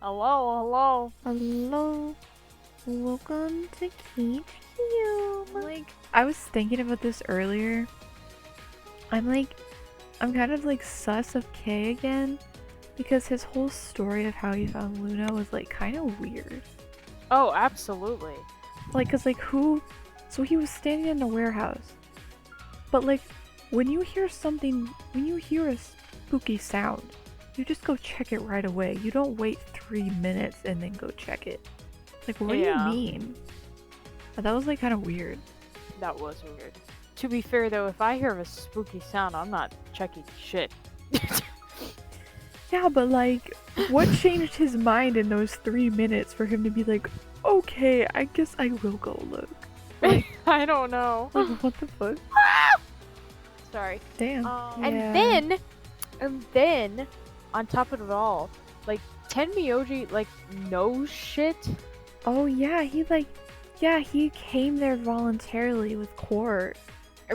Hello, hello. Hello, welcome to Keep You. I was thinking about this earlier. I'm kind of like sus of Kay again because his whole story of how he found Luna was like kind of weird. Oh, absolutely. So he was standing in a warehouse, but like when you hear a spooky sound, you just go check it right away. You don't wait 3 minutes and then go check it. Like, what do you Yeah, mean? That was like kind of weird. that was weird. To be fair though, if I hear a spooky sound, I'm not checking shit. Yeah, but like, what changed his mind in those 3 minutes for him to be like, okay, I guess I will go look? Like, I don't know. like what the fuck? Sorry. Damn. And Yeah. then, on top of it all, like Tenmyoji like knows shit. Oh yeah, he came there voluntarily with Court.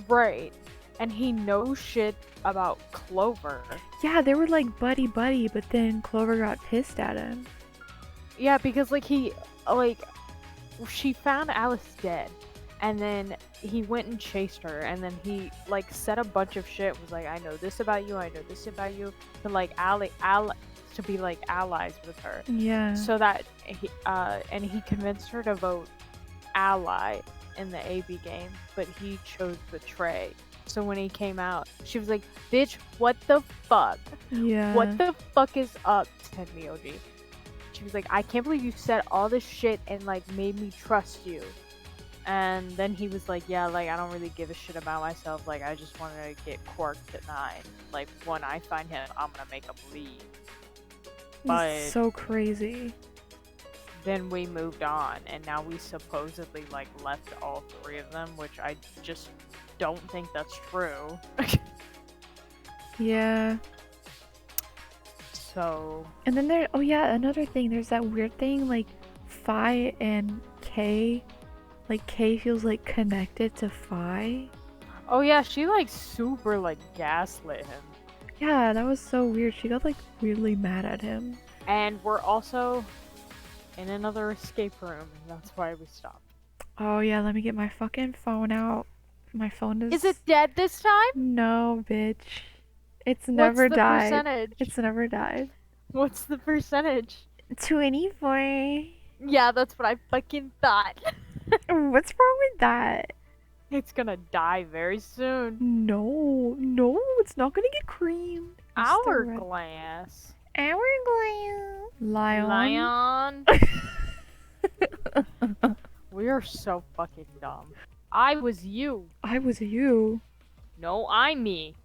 Right. And he knows shit about Clover. Yeah, they were like buddy buddy, but then Clover got pissed at him. Yeah, because she found Alice dead, and then he went and chased her, and then he like said a bunch of shit. Was like, I know this about you, I know this about you, to like to be like allies with her. Yeah. So that he convinced her to vote ally in the AB game, but he chose betray. So when he came out, she was like, "Bitch, what the fuck? Yeah. What the fuck is up, Tenmyoji?" She was like, I can't believe you said all this shit and like made me trust you. And then he was like, yeah, like I don't really give a shit about myself. Like I just wanted to get Quarked at 9. Like when I find him, I'm gonna make him leave. But It's so crazy. then we moved on, and now we supposedly like left all 3 of them, which I just don't think that's true. Yeah. So. And then another thing, there's that weird thing, like, Phi and K, like, K feels, like, connected to Phi. Oh yeah, she like super like gaslit him. Yeah, that was so weird. She got, like, weirdly mad at him. And we're also in another escape room, and that's why we stopped. Oh yeah, let me get my fucking phone out. My phone is... Is it dead this time? No, bitch. It's never What's the died. percentage? It's never died. What's the percentage? 24. Yeah, that's what I fucking thought. What's wrong with that? It's gonna die very soon. No, it's not gonna get creamed. Hourglass. Hourglass. Lion. We are so fucking dumb. I was you. I was you. No, I'm me.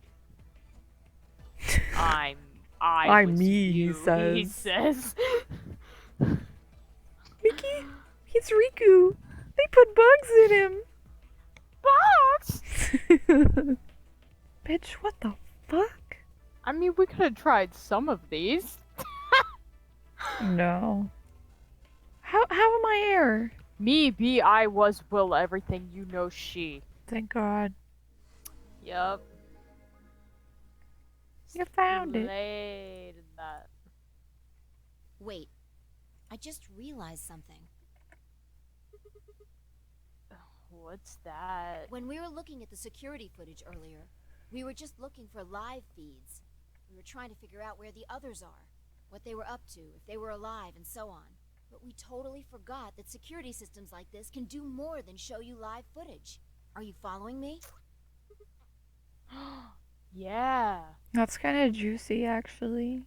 I'm I'm me, you, he he says. Mickey, it's Riku. They put bugs in him. Bugs? Bitch, what the fuck? I mean, we could have tried some of these. No. How am I air? Me, be, I, was, will, everything, you know, she. Thank God. Yup. You found it. That. Wait, I just realized something. What's that? When we were looking at the security footage earlier, we were just looking for live feeds. We were trying to figure out where the others are, what they were up to, if they were alive, and so on. But we totally forgot that security systems like this can do more than show you live footage. Are you following me? Yeah. That's kind of juicy, actually.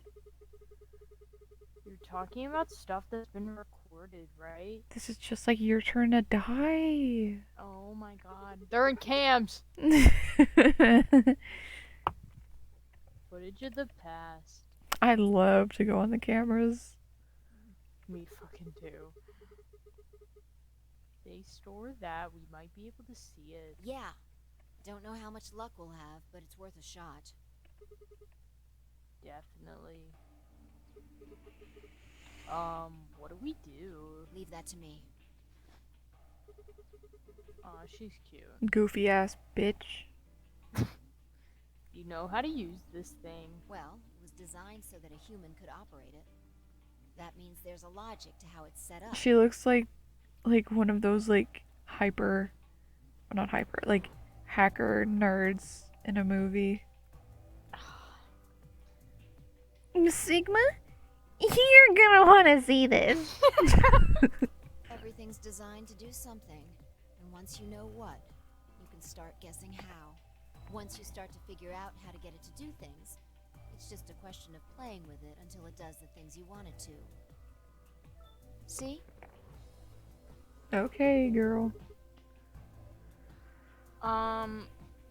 You're talking about stuff that's been recorded, right? This is just like your turn to die. Oh my god. They're in cams! Footage of the past. I love to go on the cameras. Me fucking too. They store that, we might be able to see it. Yeah. Don't know how much luck we'll have, but it's worth a shot. Definitely. What do we do? Leave that to me. Aw, she's cute. Goofy ass bitch. You know how to use this thing. Well, it was designed so that a human could operate it. That means there's a logic to how it's set up. She looks like one of those like hyper, not hyper, like hacker nerds in a movie. Sigma, you're gonna want to see this. Everything's designed to do something, and once you know what, you can start guessing how. Once you start to figure out how to get it to do things, it's just a question of playing with it until it does the things you want it to. See? Okay, girl.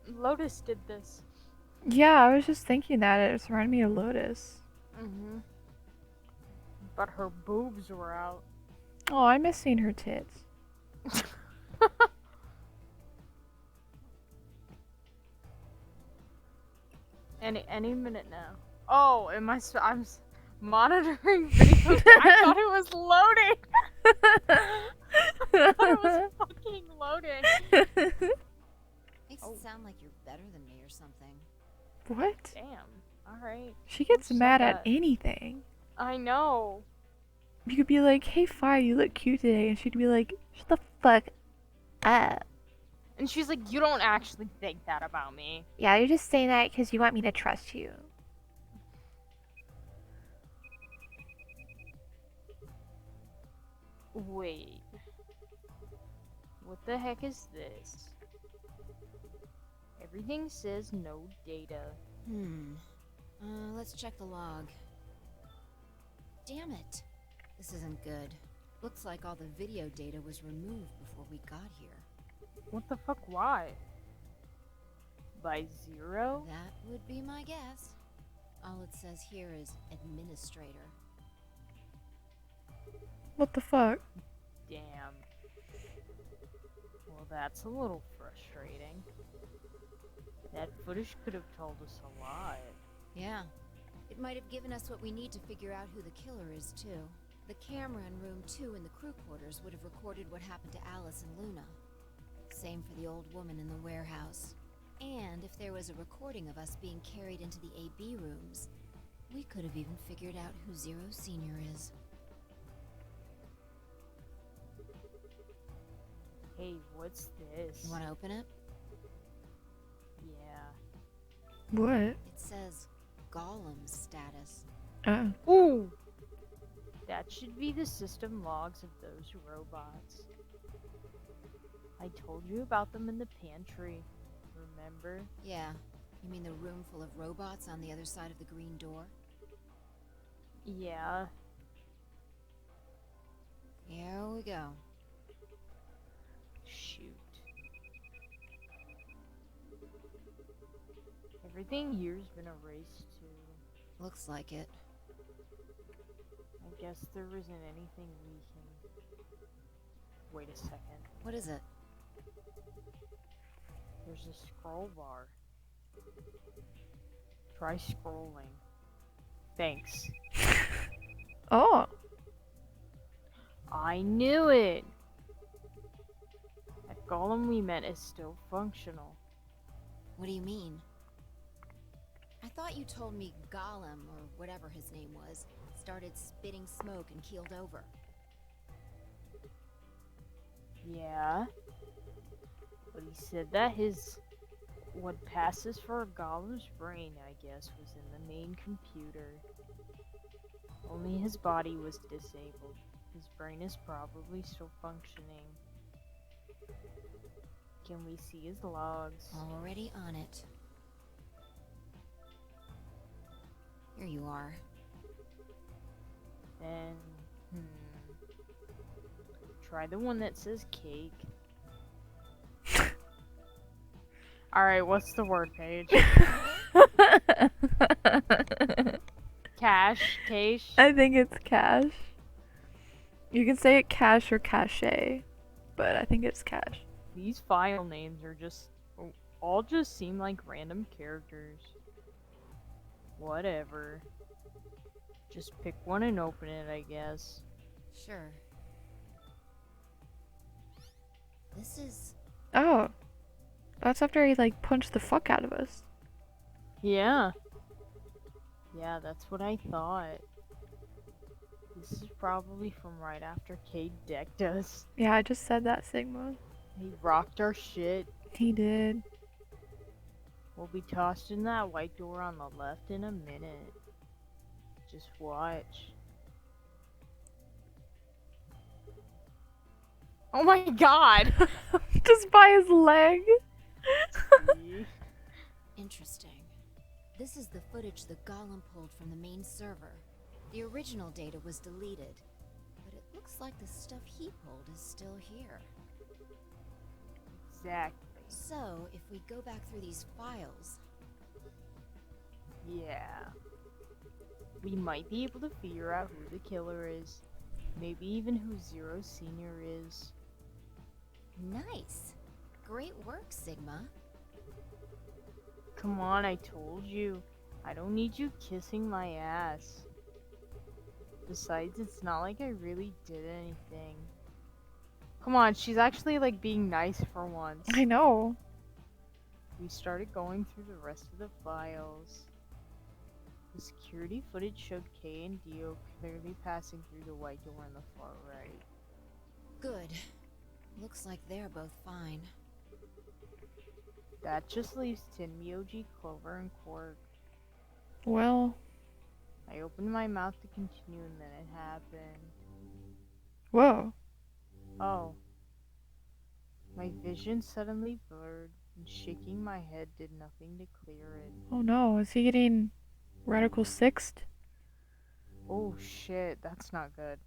Lotus did this. Yeah, I was just thinking that it reminded me of Lotus. But her boobs were out. Oh, I miss seeing her tits. Any minute now. Oh, I'm monitoring videos. I thought it was loading. I thought it was fucking loading. Makes it sound like you're better than me or something. What? Damn. Alright. She gets Who said mad at that? anything. I know. You could be like, hey, Fi, you look cute today. And she'd be like, shut the fuck up. And she's like, you don't actually think that about me. Yeah, you're just saying that because you want me to trust you. Wait. What the heck is this? Everything says no data. Let's check the log. Damn it. This isn't good. Looks like all the video data was removed before we got here. What the fuck? Why? By 0? That would be my guess. All it says here is administrator. What the fuck? Damn. Well, that's a little frustrating. That footage could have told us a lot. Yeah. It might have given us what we need to figure out who the killer is, too. The camera in room 2 in the crew quarters would have recorded what happened to Alice and Luna. Same for the old woman in the warehouse. And if there was a recording of us being carried into the AB rooms, we could have even figured out who Zero Senior is. Hey, what's this? You want to open it? Yeah. What? It says Golem's status. Oh. Ooh! That should be the system logs of those robots. I told you about them in the pantry, remember? Yeah. You mean the room full of robots on the other side of the green door? Yeah. Here we go. Shoot. Everything here's been erased too. Looks like it. I guess there isn't anything we can... Wait a second. What is it? There's a scroll bar. Try scrolling. Thanks. Oh. I knew it! That golem we met is still functional. What do you mean? I thought you told me Golem, or whatever his name was, started spitting smoke and keeled over. Yeah. But he said that what passes for a golem's brain, I guess, was in the main computer. Only his body was disabled. His brain is probably still functioning. Can we see his logs? Already on it. Here you are. Then, try the one that says cake. Alright, what's the word page? Cache? I think it's cash. You can say it cash or cache, but I think it's cash. These file names are all just seem like random characters. Whatever. Just pick one and open it, I guess. Sure. This is... Oh. That's after he, like, punched the fuck out of us. Yeah. Yeah, that's what I thought. This is probably from right after Cade decked us. Yeah, I just said that, Sigma. He rocked our shit. He did. We'll be tossed in that white door on the left in a minute. Just watch. Oh my god! Just by his leg. See? Interesting. This is the footage the Golem pulled from the main server. The original data was deleted, but it looks like the stuff he pulled is still here. Exactly. So, if we go back through these files... Yeah. We might be able to figure out who the killer is. Maybe even who Zero Senior is. Nice! Great work, Sigma. Come on, I told you. I don't need you kissing my ass. Besides, it's not like I really did anything. Come on, she's actually like being nice for once. I know. We started going through the rest of the files. The security footage showed Kay and Dio clearly passing through the white door on the far right. Good. Looks like they're both fine. That just leaves Tin Myoji, Clover, and Quark. Well, I opened my mouth to continue and then it happened. whoa. Oh. My vision suddenly blurred, and shaking my head did nothing to clear it. Oh no, is he getting radical sixth? Oh shit, that's not good.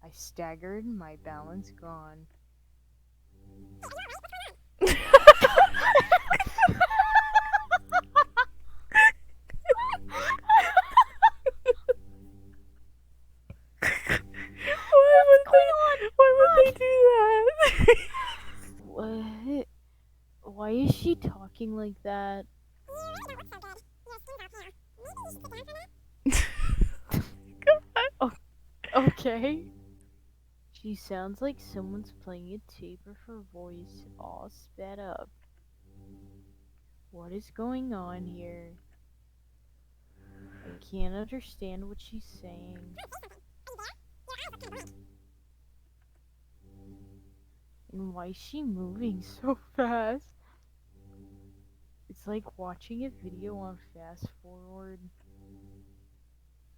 I staggered, my balance gone. Why would they do that? What? Why is she talking like that? Okay. She sounds like someone's playing a tape of her voice all sped up. What is going on here? I can't understand what she's saying. And why is she moving so fast? It's like watching a video on fast forward.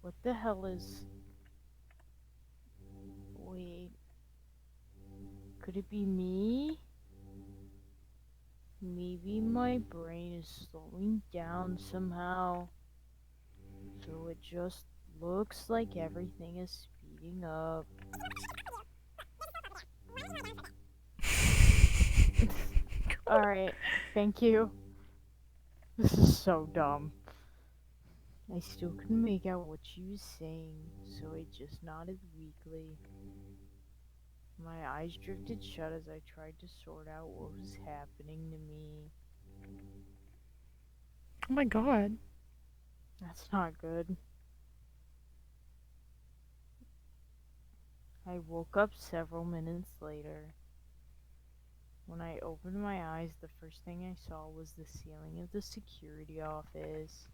What the hell is... Wait. Could it be me? Maybe my brain is slowing down somehow. So it just looks like everything is speeding up. Alright, thank you. This is so dumb. I still couldn't make out what she was saying, so I just nodded weakly. My eyes drifted shut as I tried to sort out what was happening to me. Oh my god. That's not good. I woke up several minutes later. When I opened my eyes, the first thing I saw was the ceiling of the security office.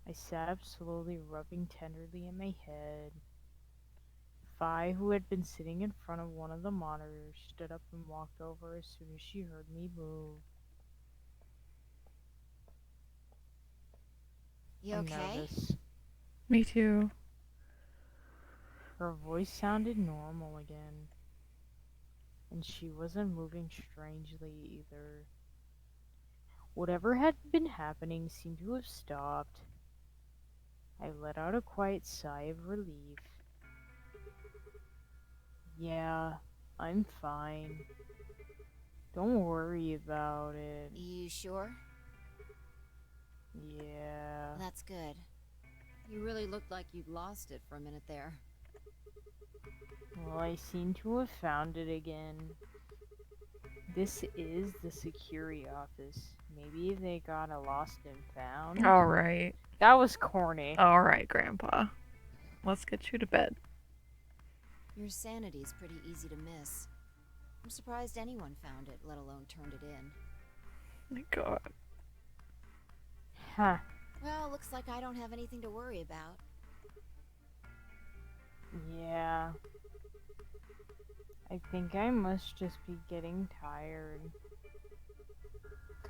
I sat up slowly, rubbing tenderly at my head. Fi, who had been sitting in front of one of the monitors, stood up and walked over as soon as she heard me move. You I'm okay? nervous. Me too. Her voice sounded normal again. And she wasn't moving strangely either. Whatever had been happening seemed to have stopped. I let out a quiet sigh of relief. Yeah, I'm fine. Don't worry about it. You sure? Yeah. That's good. You really looked like you'd lost it for a minute there. Well, I seem to have found it again. This is the security office. Maybe they got a lost and found. Alright. That was corny. Alright, Grandpa. Let's get you to bed. Your sanity's pretty easy to miss. I'm surprised anyone found it, let alone turned it in. My god. Huh. Well, looks like I don't have anything to worry about. Yeah. I think I must just be getting tired.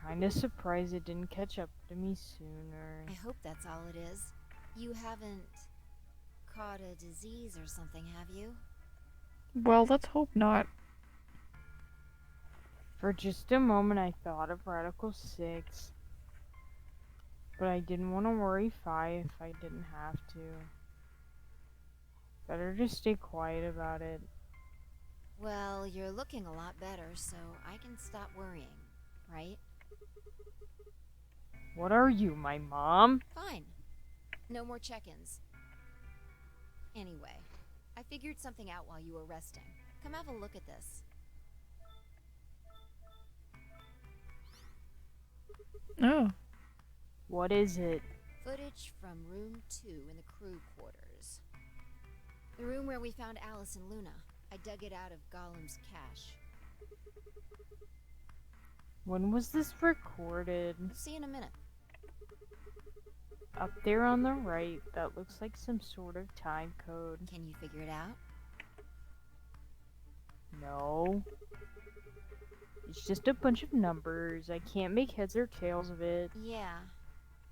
Kinda surprised it didn't catch up to me sooner. I hope that's all it is. You haven't caught a disease or something, have you? Well, let's hope not. For just a moment I thought of Radical 6, but I didn't want to worry 5 if I didn't have to. Better just stay quiet about it. Well, you're looking a lot better, so I can stop worrying, right? What are you, my mom? Fine. No more check-ins. Anyway, I figured something out while you were resting. Come have a look at this. Oh. What is it? Footage from room 2 in the crew quarters. The room where we found Alice and Luna. I dug it out of Gollum's cache. When was this recorded? You'll see in a minute. Up there on the right, that looks like some sort of time code. Can you figure it out? No. It's just a bunch of numbers. I can't make heads or tails of it. Yeah.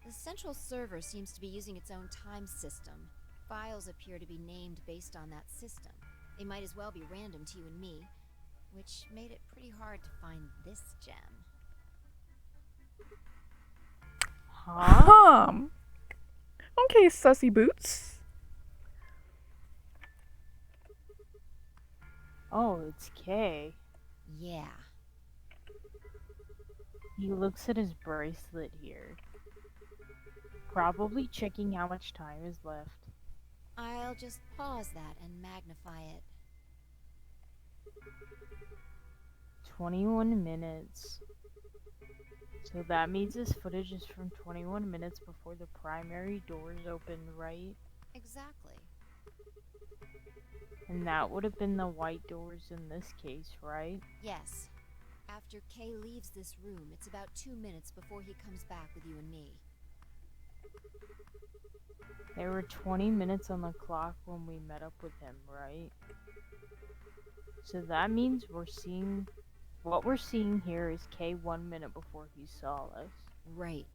The central server seems to be using its own time system. Files appear to be named based on that system. They might as well be random to you and me, which made it pretty hard to find this gem. Huh? Okay, sussy boots. Oh, it's K. Yeah. He looks at his bracelet here. Probably checking how much time is left. I'll just pause that and magnify it. 21 minutes. So that means this footage is from 21 minutes before the primary doors opened, right? Exactly. And that would have been the white doors in this case, right? Yes. After Kay leaves this room, it's about 2 minutes before he comes back with you and me. There were 20 minutes on the clock when we met up with him, right? So that means what we're seeing here is K 1 minute before he saw us. Right.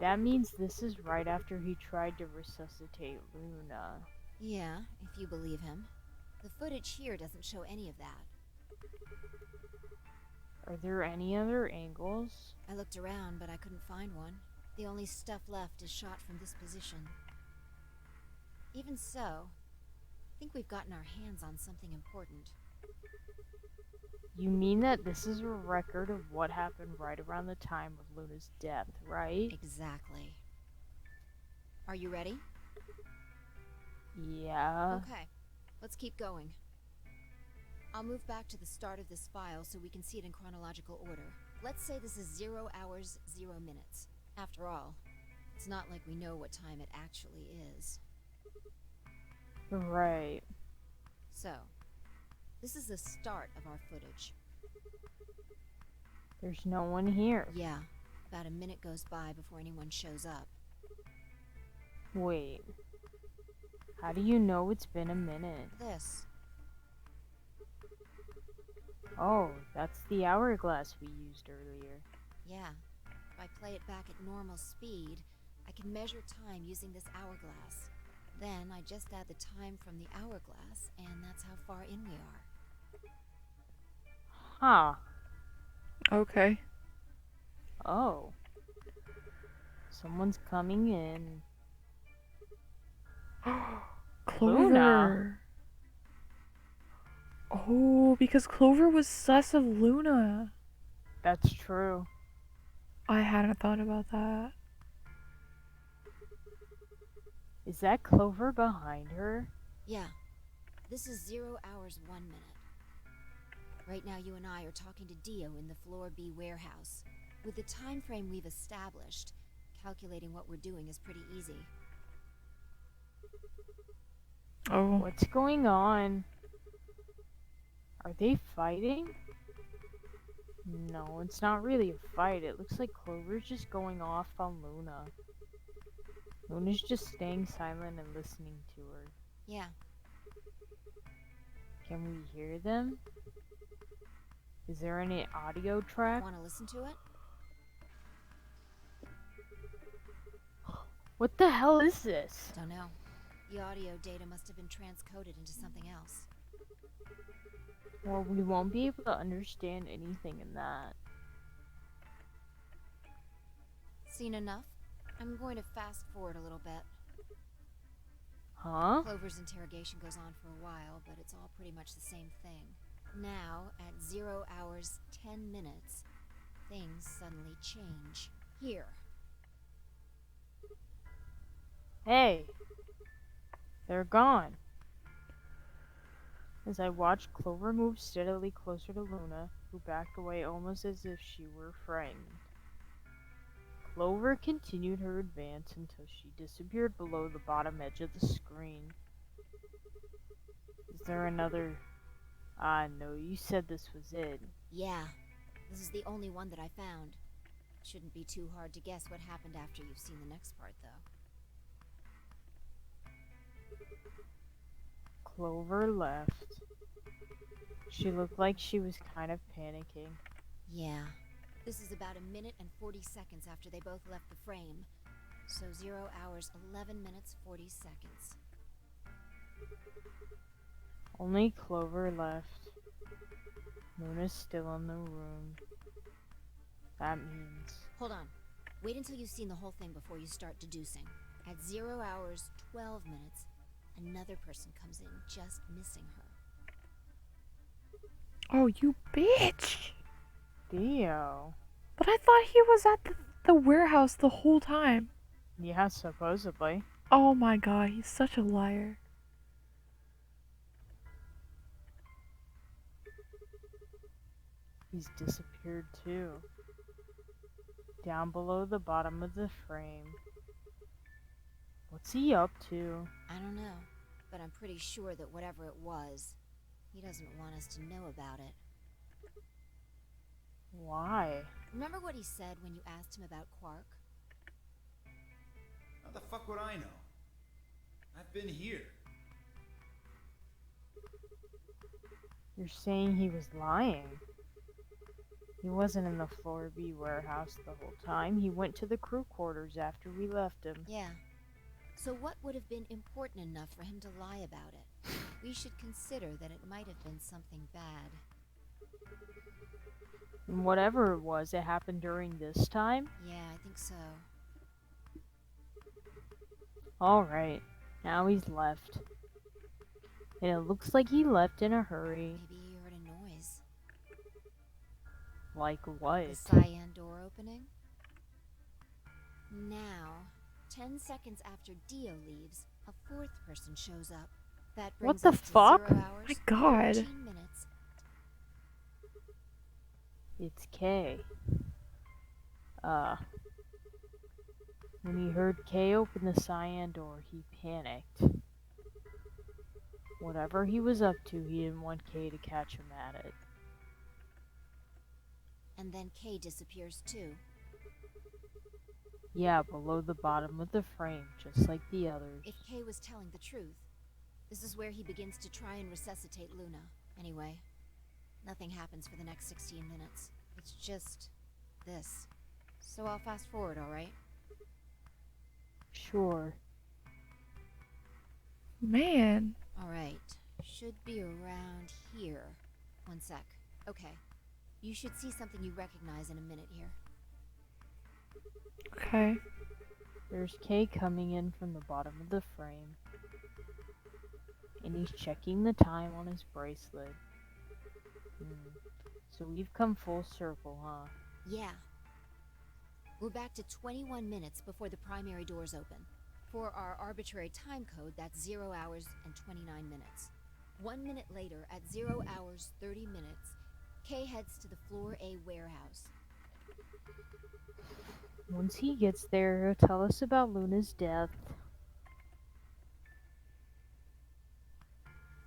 That means this is right after he tried to resuscitate Luna. Yeah, if you believe him. The footage here doesn't show any of that. Are there any other angles? I looked around, but I couldn't find one. The only stuff left is shot from this position. Even so, I think we've gotten our hands on something important. You mean that this is a record of what happened right around the time of Luna's death, right? Exactly. Are you ready? Yeah. Okay, let's keep going. I'll move back to the start of this file so we can see it in chronological order. Let's say this is 0 hours, 0 minutes. After all, it's not like we know what time it actually is. Right. So, this is the start of our footage. There's no one here. Yeah, about a minute goes by before anyone shows up. Wait. How do you know it's been a minute? This. Oh, that's the hourglass we used earlier. Yeah, if I play it back at normal speed, I can measure time using this hourglass. Then I just add the time from the hourglass, and that's how far in we are. Huh. Okay. Oh. Someone's coming in. Clover. Luna. Oh, because Clover was sus of Luna. That's true. I hadn't thought about that. Is that Clover behind her? Yeah, this is 0 hours, 1 minute. Right now you and I are talking to Dio in the Floor B warehouse. With the time frame we've established, calculating what we're doing is pretty easy. Oh. What's going on? Are they fighting? No, it's not really a fight. It looks like Clover's just going off on Luna. Luna's just staying silent and listening to her. Yeah. Can we hear them? Is there any audio track? Want to listen to it? What the hell is this? Don't know. The audio data must have been transcoded into something else. Well, we won't be able to understand anything in that. Seen enough? I'm going to fast forward a little bit. Huh? Clover's interrogation goes on for a while, but it's all pretty much the same thing. Now, at 0 hours 10 minutes, things suddenly change. Here. Hey! They're gone. As I watched Clover move steadily closer to Luna, who backed away almost as if she were frightened. Clover continued her advance until she disappeared below the bottom edge of the screen. Is there another... Ah, no, you said this was it. Yeah. This is the only one that I found. Shouldn't be too hard to guess what happened after you've seen the next part, though. Clover left. She looked like she was kind of panicking. Yeah. This is about 1 minute and 40 seconds after they both left the frame. So 0 hours 11 minutes 40 seconds. Only Clover left. Luna's still in the room. That means... Hold on. Wait until you've seen the whole thing before you start deducing. At 0 hours 12 minutes, another person comes in just missing her. Oh, you bitch! Theo. But I thought he was at the warehouse the whole time. Yeah, supposedly. Oh my god, he's such a liar. He's disappeared too. Down below the bottom of the frame. What's he up to? I don't know, but I'm pretty sure that whatever it was, he doesn't want us to know about it. Why? Remember what he said when you asked him about Quark? How the fuck would I know? I've been here. You're saying he was lying. He wasn't in the Floor B warehouse the whole time. He went to the crew quarters after we left him. Yeah. So what would have been important enough for him to lie about it? We should consider that it might have been something bad. And whatever it was, it happened during this time? Yeah, I think so. Alright, now he's left. And it looks like he left in a hurry. Maybe he heard a noise. Like what? The cyan door opening? Now, 10 seconds after Dio leaves, a fourth person shows up. That What brings the us to fuck? 0 hours, My god. 13 minutes. It's Kay. When he heard Kay open the cyan door, he panicked. Whatever he was up to, he didn't want Kay to catch him at it. And then Kay disappears too. Yeah, below the bottom of the frame, just like the others. If Kay was telling the truth, this is where he begins to try and resuscitate Luna. Anyway, nothing happens for the next 16 minutes. It's just this. So I'll fast forward, alright? Sure. Man. Alright. Should be around here. One sec. Okay. You should see something you recognize in a minute here. Okay. There's Kay coming in from the bottom of the frame. And he's checking the time on his bracelet. So we've come full circle, huh? Yeah. We're back to 21 minutes before the primary doors open. For our arbitrary time code, that's 0 hours and 29 minutes. 1 minute later, at 0 hours 30 minutes, Kay heads to the Floor A warehouse. Once he gets there, he'll tell us about Luna's death.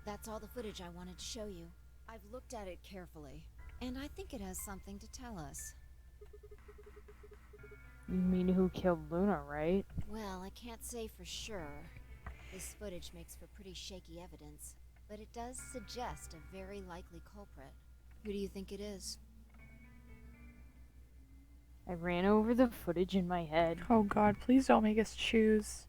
That's all the footage I wanted to show you. I've looked at it carefully. And I think it has something to tell us. You mean who killed Luna, right? Well, I can't say for sure. This footage makes for pretty shaky evidence, but it does suggest a very likely culprit. Who do you think it is? I ran over the footage in my head. Oh god, please don't make us choose.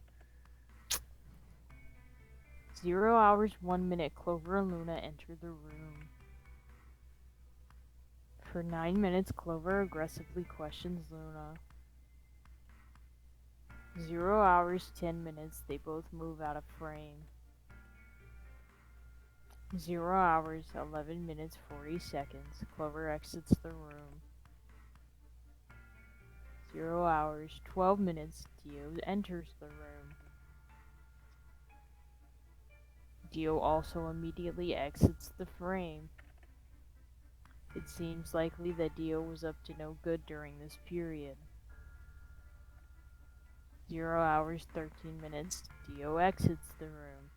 0 hours, 1 minute, Clover and Luna enter the room. For 9 minutes, Clover aggressively questions Luna. 0 hours, 10 minutes, they both move out of frame. 0 hours, 11 minutes, 40 seconds, Clover exits the room. 0 hours, 12 minutes, Dio enters the room. Dio also immediately exits the frame. It seems likely that Dio was up to no good during this period. 0 hours, 13 minutes, Dio exits the room.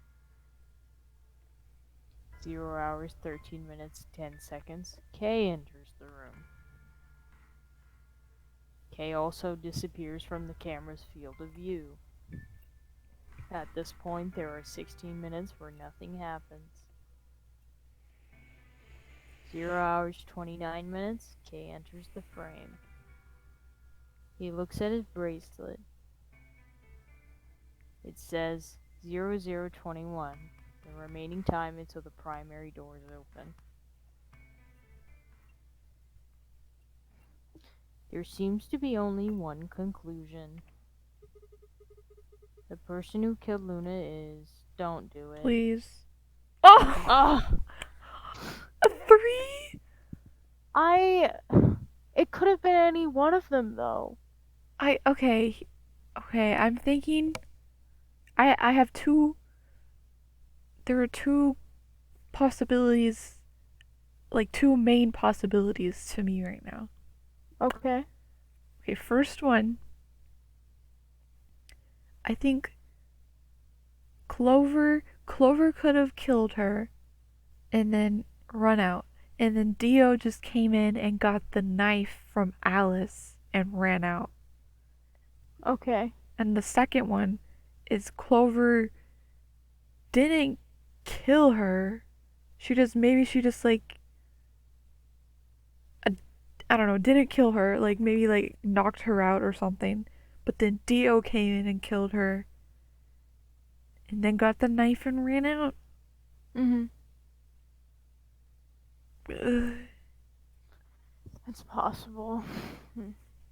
0 hours, 13 minutes, 10 seconds, Kay enters the room. Kay also disappears from the camera's field of view. At this point, there are 16 minutes where nothing happens. 0 hours, 29 minutes, Kay enters the frame. He looks at his bracelet. It says 0021, the remaining time until the primary door is open. There seems to be only one conclusion. The person who killed Luna is... Don't do it. Please. Oh! Ah! A 3? It could have been any one of them, though. Okay, I'm thinking... I have two... There are two possibilities, like two main possibilities to me right now. Okay. Okay, first one, I think Clover could have killed her and then run out. And then Dio just came in and got the knife from Alice and ran out. Okay. And the second one is Clover didn't kill her. She just like I don't know, didn't kill her, like maybe like knocked her out or something. But then Dio came in and killed her. And then got the knife and ran out. Mm-hmm. Ugh. It's possible.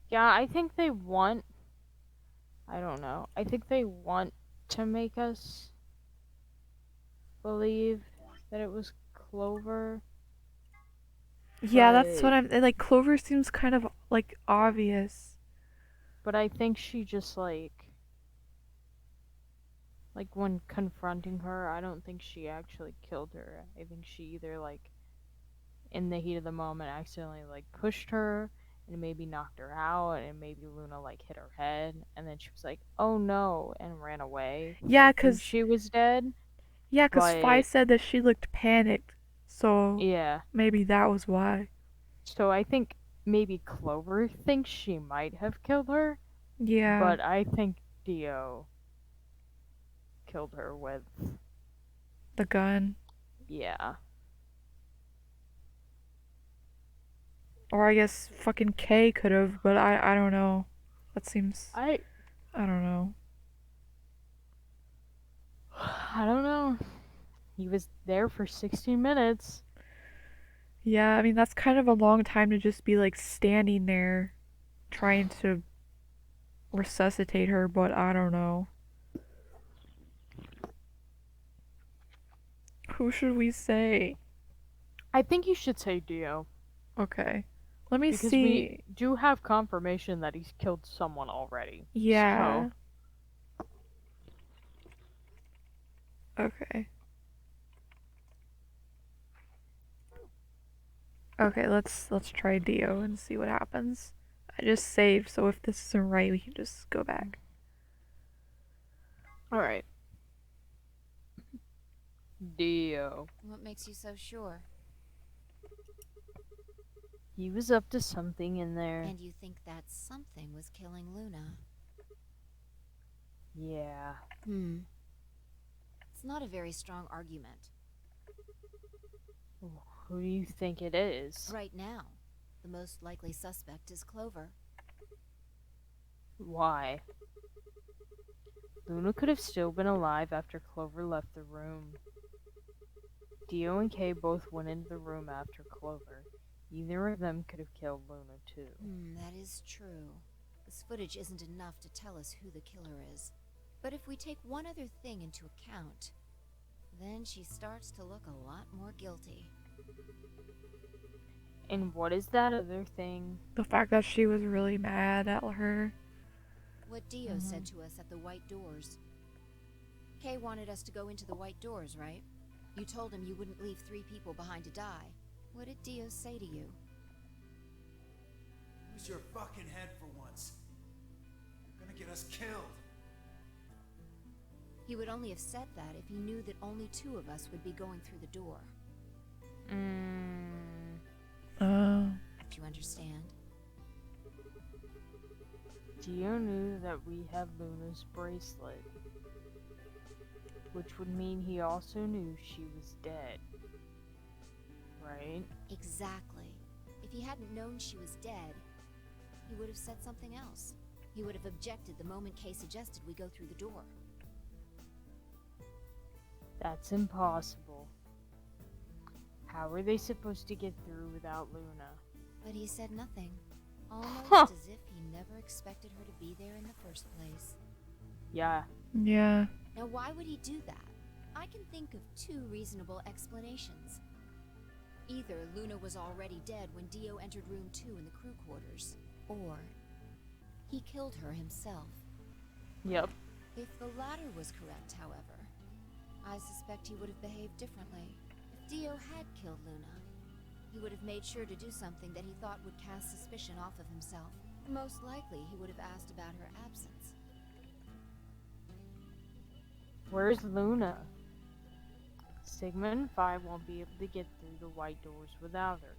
Yeah, I think they want... I don't know. I think they want to make us believe that it was Clover. Yeah, that's what But... I'm like. Clover seems kind of like obvious. But I think she just like when confronting her, I don't think she actually killed her. I think she either like in the heat of the moment accidentally like pushed her and maybe knocked her out and maybe Luna like hit her head and then she was like, "Oh no," and ran away. Yeah, Thinking cause she was dead. Spy But said that she looked panicked, so yeah. maybe that was why. So I think maybe Clover thinks she might have killed her, Yeah, but I think Dio killed her with... the gun, yeah. or I guess fucking Kay could have, but I don't know. That seems I I don't know. I don't know. He was there for 16 minutes. Yeah, I mean that's kind of a long time to just be like standing there, trying to resuscitate her, but I don't know. Who should we say? I think you should say Dio. Okay. Let me Because we see. do have confirmation that he's killed someone already. Yeah. So, Okay. Okay, let's try Dio and see what happens. I just saved, so if this isn't right, we can just go back. alright. Dio. What makes you so sure? He was up to something in there. And you think that something was killing Luna? Yeah. It's not a very strong argument. Who do you think it is? Right now, the most likely suspect is Clover. Why? Luna could have still been alive after Clover left the room. Dio and Kay both went into the room after Clover. Either of them could have killed Luna too. That is true. This footage isn't enough to tell us who the killer is. But if we take one other thing into account, then she starts to look a lot more guilty. And what is that other thing? The fact that she was really mad at her. What Dio said to us at the White Doors. Kay wanted us to go into the White Doors, right? You told him you wouldn't leave 3 people behind to die. What did Dio say to you? Use your fucking head for once. You're gonna get us killed. He would only have said that if he knew that only 2 of us would be going through the door. Oh. Do you understand? Dio knew that we had Luna's bracelet, which would mean he also knew she was dead. Right? Exactly. If he hadn't known she was dead, he would have said something else. He would have objected the moment Kay suggested we go through the door. That's impossible. How are they supposed to get through without Luna? But he said nothing. Almost as if he never expected her to be there in the first place. Yeah. Yeah. Now why would he do that? I can think of 2 reasonable explanations. Either Luna was already dead when Dio entered room 2 in the crew quarters, or he killed her himself. Yep. If the latter was correct, however, I suspect he would have behaved differently. If Dio had killed Luna, he would have made sure to do something that he thought would cast suspicion off of himself. Most likely, he would have asked about her absence. Where's Luna? Sigma and Phi won't be able to get through the White Doors without her.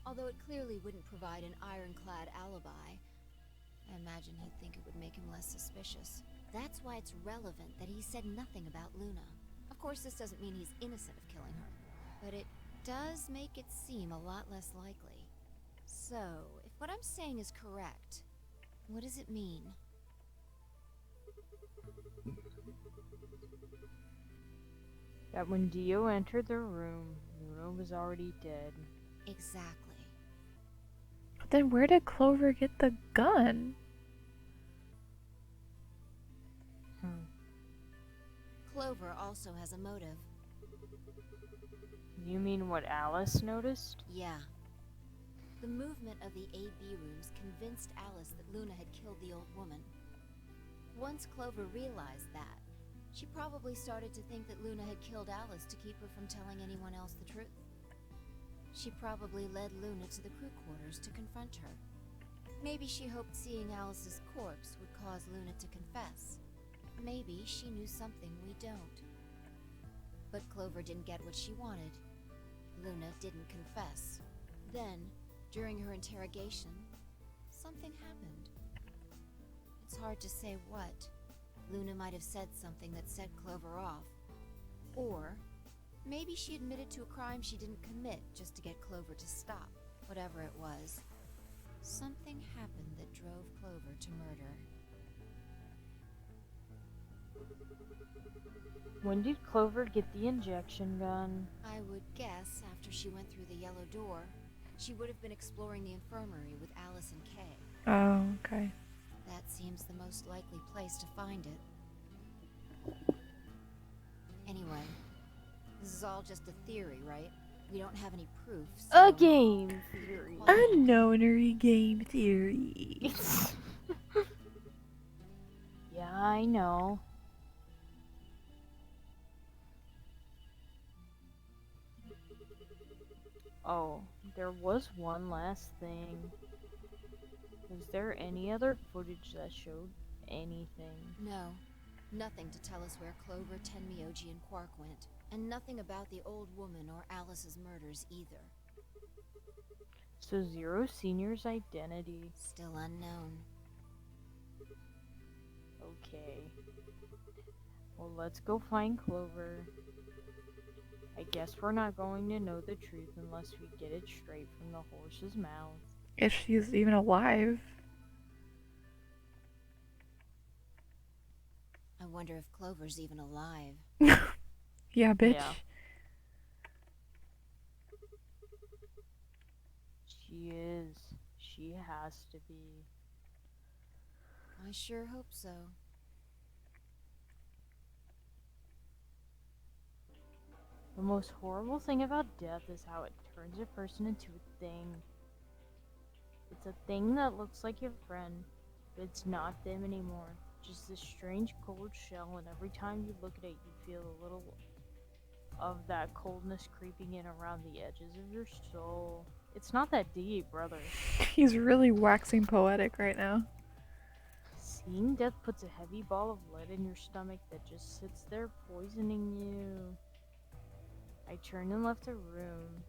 Although it clearly wouldn't provide an ironclad alibi, I imagine he'd think it would make him less suspicious. That's why it's relevant that he said nothing about Luna. Of course, this doesn't mean he's innocent of killing her, but it does make it seem a lot less likely. So, if what I'm saying is correct, what does it mean? That when Dio entered the room, Luna was already dead. Exactly. But then where did Clover get the gun? Clover also has a motive. You mean what Alice noticed? Yeah. The movement of the AB rooms convinced Alice that Luna had killed the old woman. Once Clover realized that, she probably started to think that Luna had killed Alice to keep her from telling anyone else the truth. She probably led Luna to the crew quarters to confront her. Maybe she hoped seeing Alice's corpse would cause Luna to confess. Maybe she knew something we don't. But Clover didn't get what she wanted. Luna didn't confess. Then, during her interrogation, something happened. It's hard to say what. Luna might have said something that set Clover off. Or maybe she admitted to a crime she didn't commit just to get Clover to stop. Whatever it was, something happened that drove Clover to murder. When did Clover get the injection gun? I would guess after she went through the yellow door, she would have been exploring the infirmary with Alice and Kay. Oh, okay. That seems the most likely place to find it. Anyway, this is all just a theory, right? We don't have any proof, so... A game theory. Unknown game theory. Yeah, I know. Oh, there was one last thing. Was there any other footage that showed anything? No. Nothing to tell us where Clover, Tenmyoji, and Quark went. And nothing about the old woman or Alice's murders either. So Zero Senior's identity. Still unknown. Okay. Well, let's go find Clover. I guess we're not going to know the truth unless we get it straight from the horse's mouth. If she's even alive. I wonder if Clover's even alive. Yeah, bitch. Yeah. She is. She has to be. I sure hope so. The most horrible thing about death is how it turns a person into a thing. It's a thing that looks like your friend, but it's not them anymore. Just this strange cold shell, and every time you look at it, you feel a little of that coldness creeping in around the edges of your soul. It's not that deep, brother. He's really waxing poetic right now. Seeing death puts a heavy ball of lead in your stomach that just sits there poisoning you. I turned and left the room.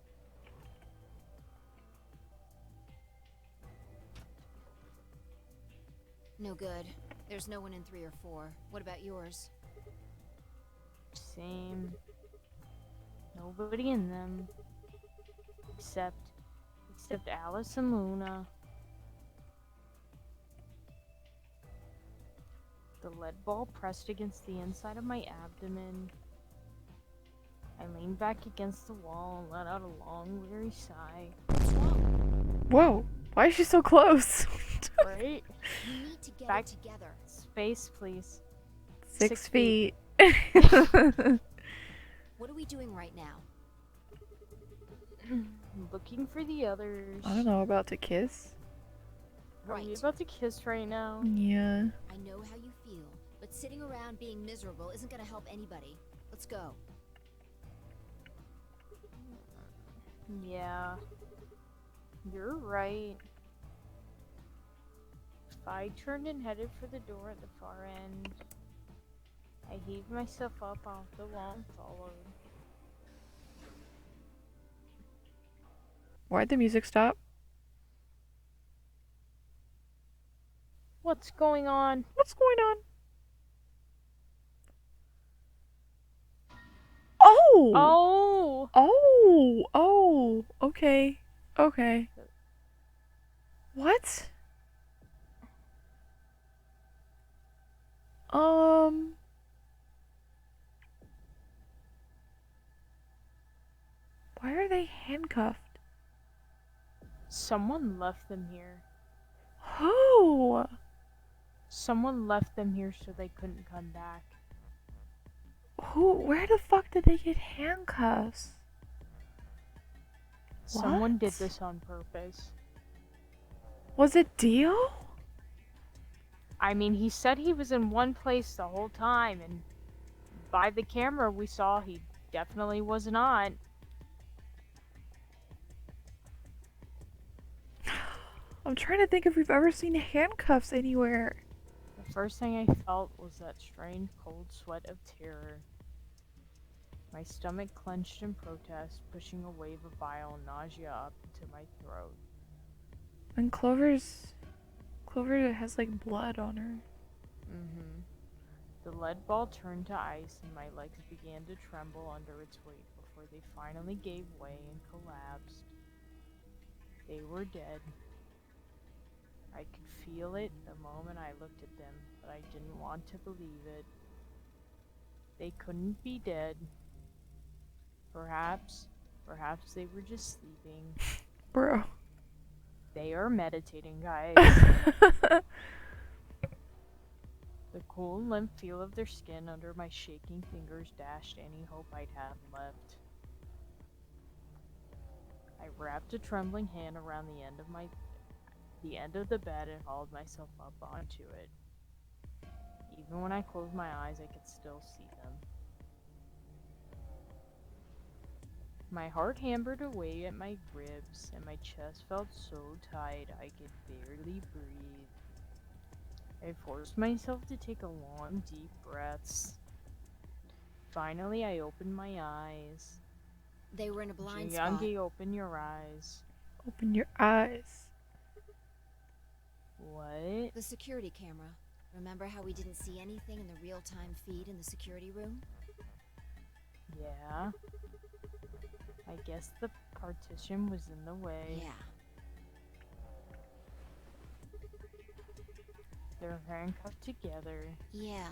No good. There's no one in 3 or 4. What about yours? Same. Nobody in them. Except Alice and Luna. The lead ball pressed against the inside of my abdomen. I leaned back against the wall and let out a long, weary sigh. What's wrong? Whoa, why is she so close? Right? You need to get Back- it together. Space, please. 6 feet. What are we doing right now? Looking for the others. I don't know, about to kiss? Are we Right. about to kiss right now? Yeah. I know how you feel, but sitting around being miserable isn't gonna help anybody. Let's go. Yeah. You're right. I turned and headed for the door at the far end. I heaved myself up off the wall and followed. Why'd the music stop? What's going on? What's going on? Oh! Oh! Oh! Oh! Okay. Okay. What? Why are they handcuffed? Someone left them here. Who? Someone left them here so they couldn't come back. Who? Where the fuck did they get handcuffs? Someone did What? this on purpose. Was it Dio? I mean, he said he was in one place the whole time, and by the camera we saw he definitely was not. I'm trying to think if we've ever seen handcuffs anywhere. The first thing I felt was that strange cold sweat of terror. My stomach clenched in protest, pushing a wave of bile and nausea up into my throat. And Clover has like blood on her. The lead ball turned to ice and my legs began to tremble under its weight before they finally gave way and collapsed. They were dead. I could feel it the moment I looked at them, but I didn't want to believe it. They couldn't be dead. Perhaps they were just sleeping. Bro. They are meditating, guys. The cool, limp feel of their skin under my shaking fingers dashed any hope I'd have left. I wrapped a trembling hand around the end of the bed and hauled myself up onto it. Even when I closed my eyes, I could still see them. My heart hammered away at my ribs, and my chest felt so tight I could barely breathe. I forced myself to take a long, deep breaths. Finally, I opened my eyes. They were in a blind spot. Jiyangi, open your eyes. Open your eyes. What? The security camera. Remember how we didn't see anything in the real-time feed in the security room? Yeah. I guess the partition was in the way. Yeah. They're handcuffed together. Yeah.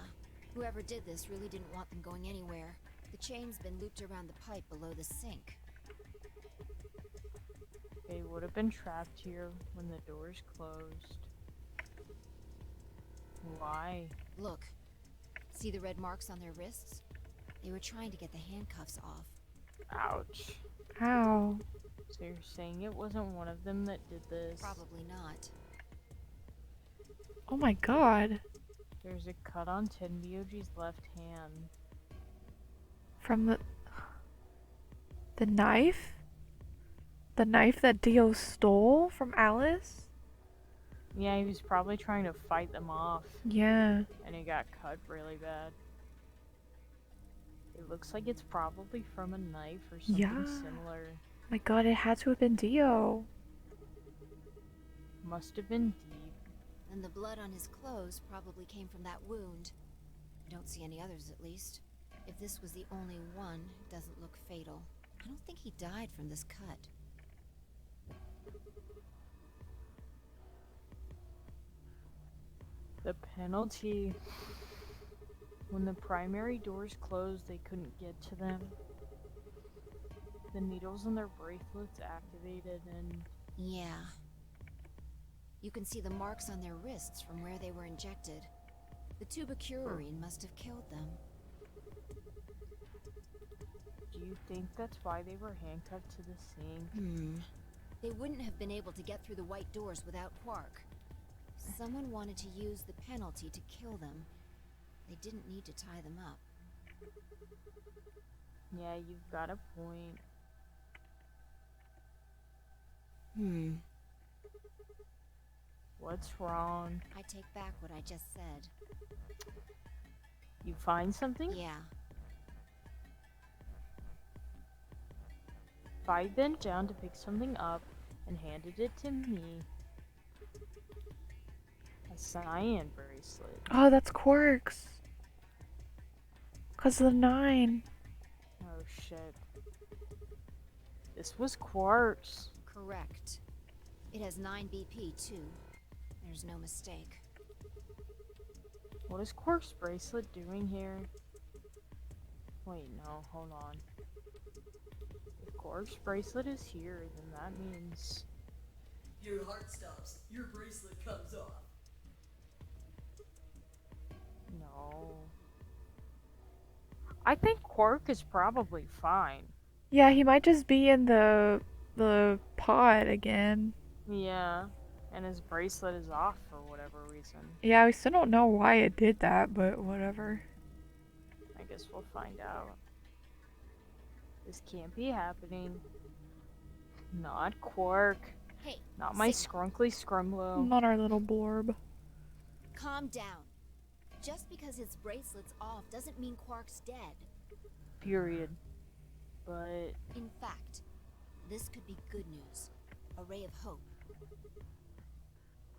Whoever did this really didn't want them going anywhere. The chain's been looped around the pipe below the sink. They would have been trapped here when the doors closed. Why? Look. See the red marks on their wrists? They were trying to get the handcuffs off. Ouch. Ow. So you're saying it wasn't one of them that did this? Probably not. Oh my god. There's a cut on Tenbyoji's left hand. From the knife? The knife that Dio stole from Alice? Yeah, he was probably trying to fight them off, Yeah. and he got cut really bad. It looks like it's probably from a knife or something Yeah. similar. My god, it had to have been Dio. Must have been deep. And the blood on his clothes probably came from that wound. I don't see any others, at least. If this was the only one, it doesn't look fatal. I don't think he died from this cut. The penalty. When the primary doors closed, they couldn't get to them. The needles in their bracelets activated and... Yeah. You can see the marks on their wrists from where they were injected. The tubocurarine must have killed them. Do you think that's why they were handcuffed to the sink? They wouldn't have been able to get through the white doors without Quark. Someone wanted to use the penalty to kill them. They didn't need to tie them up. Yeah, you've got a point. What's wrong? I take back what I just said. You find something? Yeah. I bent down to pick something up and handed it to me. A cyan bracelet. Oh, that's Quark's. 'Cause of the 9. Oh shit. This was Quark's. Correct. It has 9 BP too. There's no mistake. What is Quark's bracelet doing here? Wait, no, hold on. If Quark's bracelet is here, then that means... Your heart stops. Your bracelet comes off. No. I think Quark is probably fine. Yeah, he might just be in the pod again. Yeah. And his bracelet is off for whatever reason. Yeah, we still don't know why it did that, but whatever. I guess we'll find out. This can't be happening. Not Quark. Hey, Not my Sigma, scrunkly scrumlo. Not our little blorb. calm down. Just because his bracelet's off doesn't mean Quark's dead. Period. But... In fact, this could be good news. A ray of hope.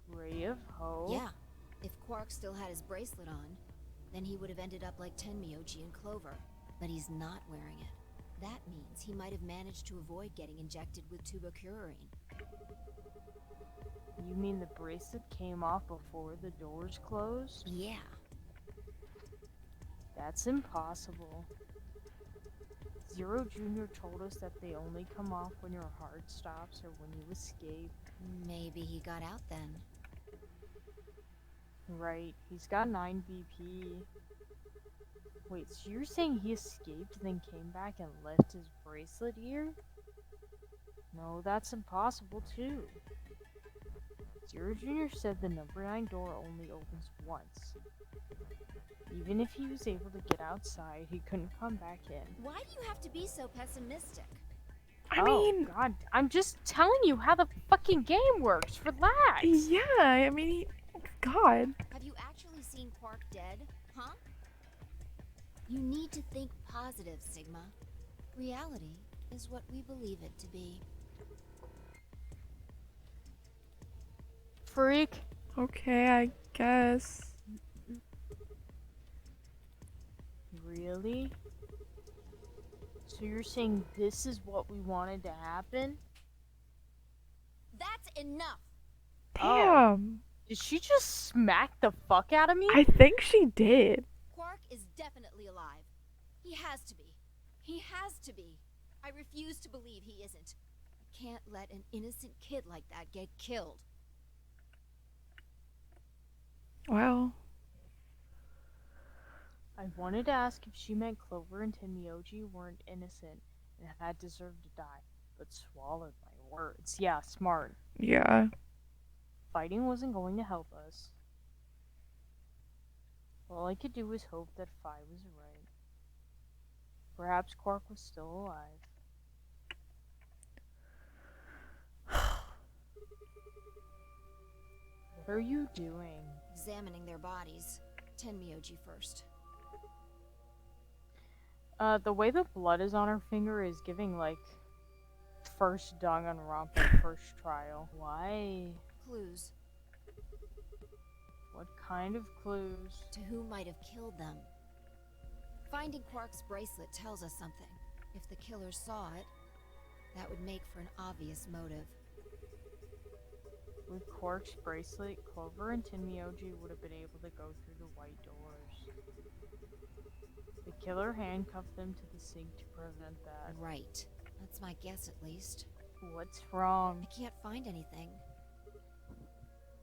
Ray of hope? Yeah. If Quark still had his bracelet on, then he would have ended up like Tenmyoji and Clover. But he's not wearing it. That means he might have managed to avoid getting injected with tubocurarine. You mean the bracelet came off before the doors closed? Yeah. That's impossible. Zero Jr. told us that they only come off when your heart stops or when you escape. Maybe he got out then. Right, he's got 9 BP. Wait, so you're saying he escaped then came back and left his bracelet here? No, that's impossible too. Zero Jr. said the number 9 door only opens once. Even if he was able to get outside, he couldn't come back in. Why do you have to be so pessimistic? I mean, God, I'm just telling you how the fucking game works. Relax. yeah, I mean, God. Have you actually seen Quark dead? Huh? You need to think positive, Sigma. Reality is what we believe it to be. freak. Okay, I guess. Really? So you're saying this is what we wanted to happen? That's enough! Oh. Damn. Did she just smack the fuck out of me? I think she did. Quark is definitely alive. He has to be. He has to be. I refuse to believe he isn't. I can't let an innocent kid like that get killed. Well, I wanted to ask if she meant Clover and Tenmyoji weren't innocent and had deserved to die, but swallowed my words. Yeah, smart. yeah. Fighting wasn't going to help us. All I could do was hope that Phi was right. Perhaps Quark was still alive. What are you doing? Examining their bodies. Tenmyoji first. The way the blood is on her finger is giving, like, first Danganronpa first trial. Why? Clues. What kind of clues? To who might have killed them. Finding Quark's bracelet tells us something. If the killer saw it, that would make for an obvious motive. With Quark's bracelet, Clover and Tenmyoji would have been able to go through the white doors. The killer handcuffed them to the sink to prevent that. Right. That's my guess, at least. What's wrong? I can't find anything.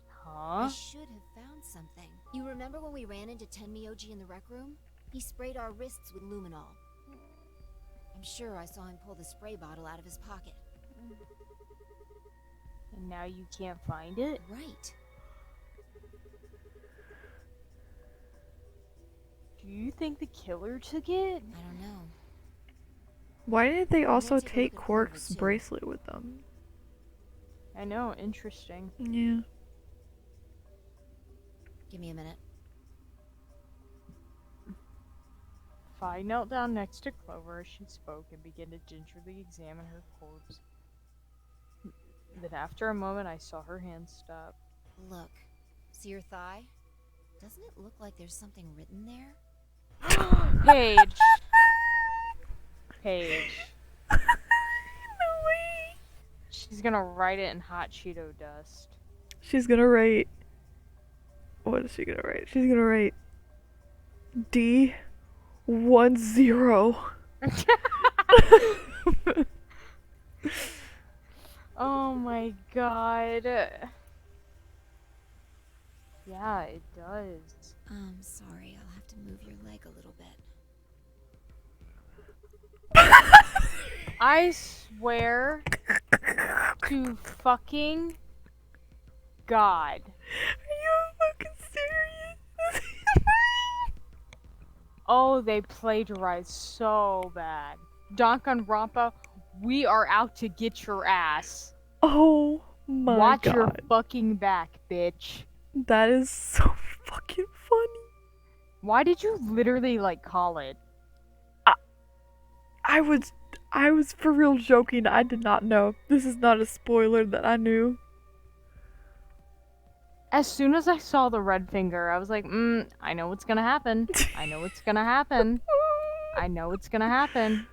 Huh? I should have found something. You remember when we ran into Tenmyoji in the rec room? He sprayed our wrists with luminol. I'm sure I saw him pull the spray bottle out of his pocket. And now you can't find it? Right. Do you think the killer took it? I don't know. Why did they also take a take look at Quark's Clover, too. bracelet with them? I know, interesting. Yeah. Give me a minute. Phi knelt down next to Clover as she spoke and began to gingerly examine her corpse. Then after a moment I saw her hand stop. Look. See your thigh? Doesn't it look like there's something written there? Paige! Paige. No way. She's gonna write it in hot Cheeto dust. She's gonna write. What is she gonna write? She's gonna write D10. Oh my god. Yeah, it does. Sorry, I'll have to move your leg a little bit. I swear to fucking God. Are you fucking serious? Oh, they plagiarized so bad. Danganronpa, we are out to get your ass. Oh my Watch god. your fucking back, bitch. That is so fucking funny. Why did you literally, like, call it? I was for real joking. I did not know. This is not a spoiler that I knew. As soon as I saw the red finger, I was like, I know what's gonna happen. I know what's gonna happen. I know what's gonna happen.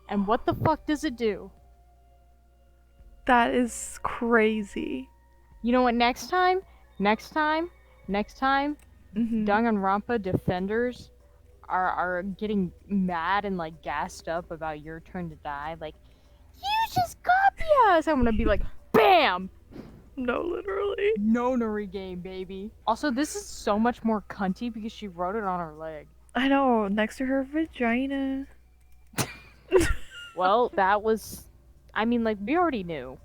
And what the fuck does it do? That is crazy. You know what, next time, Danganronpa defenders are getting mad and, like, gassed up about your turn to die, like, you just copy us! I'm gonna be like, BAM! No, literally. Nonary game, baby. Also, this is so much more cunty because she wrote it on her leg. I know, next to her vagina. Well, that was... I mean, like, we already knew.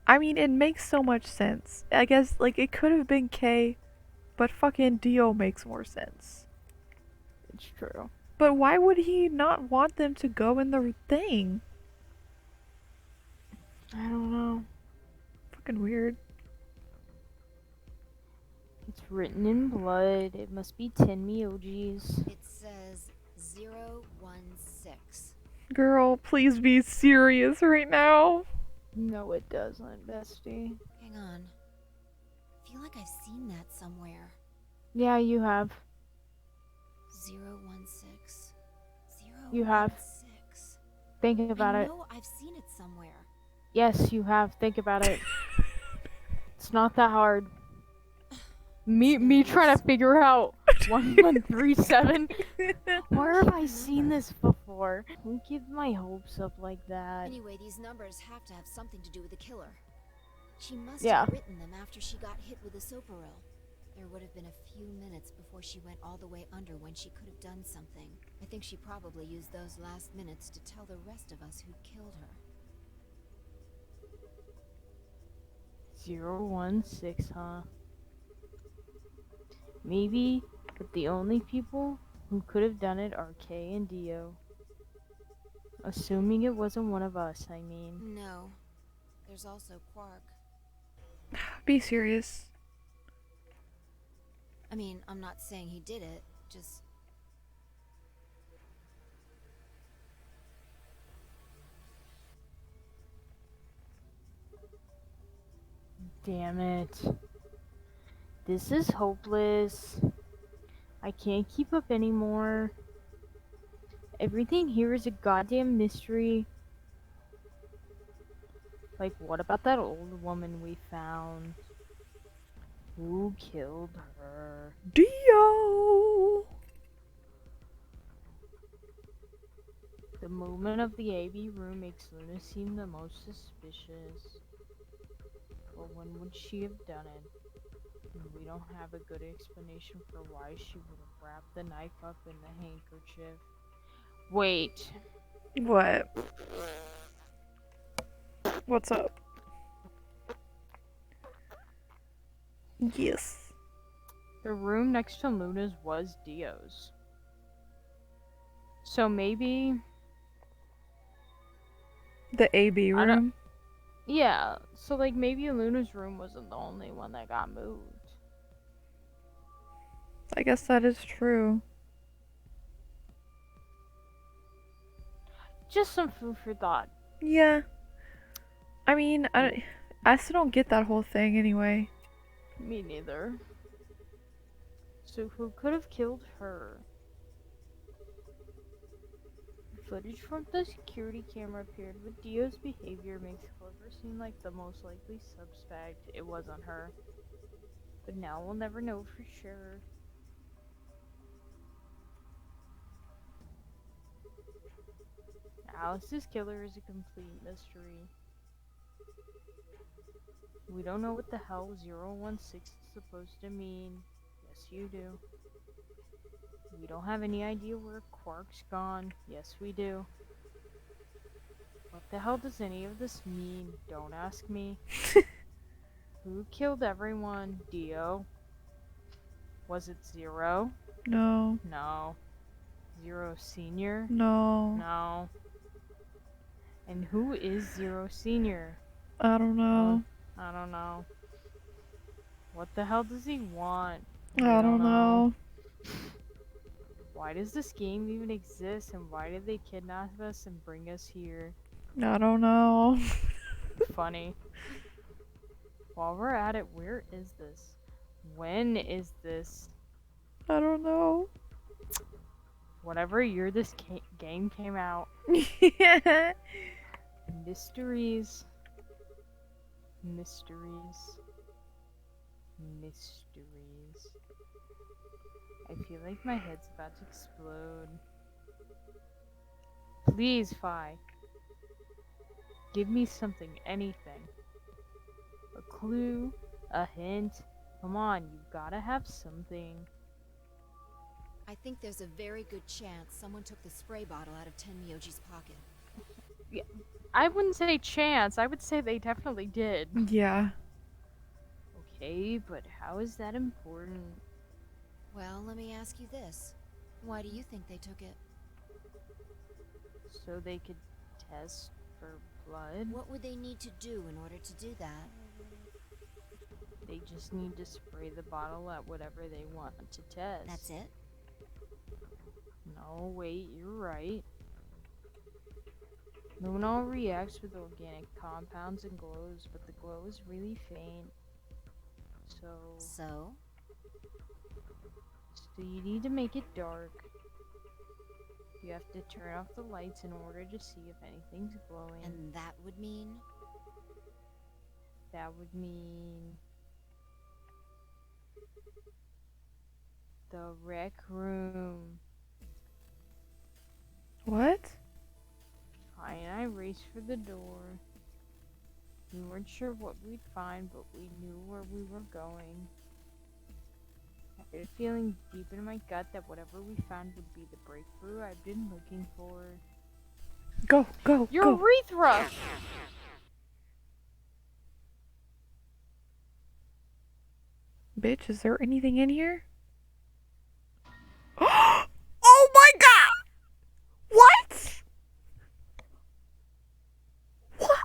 I mean, it makes so much sense. I guess, like, it could have been K, but fucking Dio makes more sense. It's true. But why would he not want them to go in the thing? I don't know. Fucking weird. It's written in blood. It must be Tenmyoji's. It says 016. Girl, please be serious right now. No, it doesn't, bestie. Hang on. feel like I've seen that somewhere. Yeah, you have. 016. You have. 016. Think I about it. know I've seen it somewhere. Yes, you have. Think about it. It's not that hard. Me trying to figure out 1137. Where have I seen this before? Don't get my hopes up like that. Anyway, these numbers have to have something to do with the killer. She must Yeah. have written them after she got hit with a soparil. There would have been a few minutes before she went all the way under when she could have done something. I think she probably used those last minutes to tell the rest of us who killed her. 016, huh? Maybe, but the only people who could have done it are Kay and Dio. Assuming it wasn't one of us, I mean. No. There's also Quark. Be serious. I mean, I'm not saying he did it, just... Damn it. This is hopeless. I can't keep up anymore. Everything here is a goddamn mystery. Like, what about that old woman we found? Who killed her? Dio! The movement of the AB room makes Luna seem the most suspicious. But when would she have done it? We don't have a good explanation for why she would have wrapped the knife up in the handkerchief. Wait. What? What's up? Yes. The room next to Luna's was Dio's. So maybe... The AB I don't- room? Yeah, so like maybe Luna's room wasn't the only one that got moved. I guess that is true. Just some food for thought. Yeah. I mean, I still don't get that whole thing anyway. Me neither. So who could have killed her? Footage from the security camera paired with Dio's behavior makes Clover seem like the most likely suspect. It wasn't her. But now we'll never know for sure. Alice's killer is a complete mystery. We don't know what the hell 016 is supposed to mean. Yes, you do. We don't have any idea where Quark's gone. Yes, we do. What the hell does any of this mean? Don't ask me. Who killed everyone? Dio? Was it Zero? No. No. Zero Senior? No. No. And who is Zero Senior? I don't know. I don't know. What the hell does he want? I don't know. Why does this game even exist, and why did they kidnap us and bring us here? I don't know. Funny. While we're at it, where is this? When is this? I don't know. Whatever year this game came out. Yeah. Mysteries. Mysteries. Mysteries. I feel like my head's about to explode. Please, Fi. Give me something, anything. A clue, a hint. Come on, you've gotta have something. I think there's a very good chance someone took the spray bottle out of Tenmyoji's pocket. I wouldn't say chance, I would say they definitely did. Yeah. Okay, but how is that important? Well, let me ask you this. Why do you think they took it? So they could test for blood? What would they need to do in order to do that? They just need to spray the bottle at whatever they want to test. That's it? No, wait, you're right. Luminol reacts with organic compounds and glows, but the glow is really faint. So So? So you need to make it dark. You have to turn off the lights in order to see if anything's glowing. And that would mean? That would mean the rec room. What? I and I raced for the door. We weren't sure what we'd find, but we knew where we were going. I had a feeling deep in my gut that whatever we found would be the breakthrough I've been looking for. Go, go, Your go. urethra! Bitch, is there anything in here? Oh my god! What? What?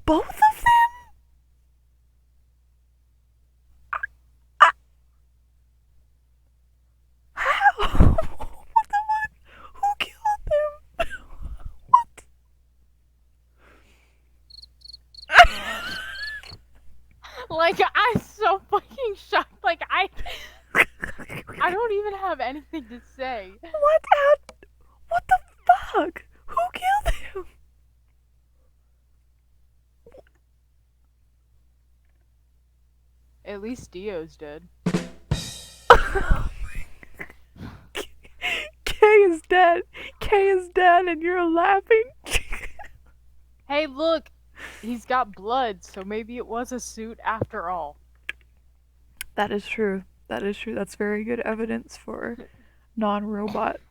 Both of them? How? What the fuck? Who killed them? What? Like, I'm so fucking shocked. Like, I don't even have anything to say. What? What the fuck? Who killed him? At least Dio's dead. Kay is dead. Kay is dead and you're laughing. Hey, look! He's got blood, so maybe it was a suit after all. That is true. That is true. That's very good evidence for non-robot.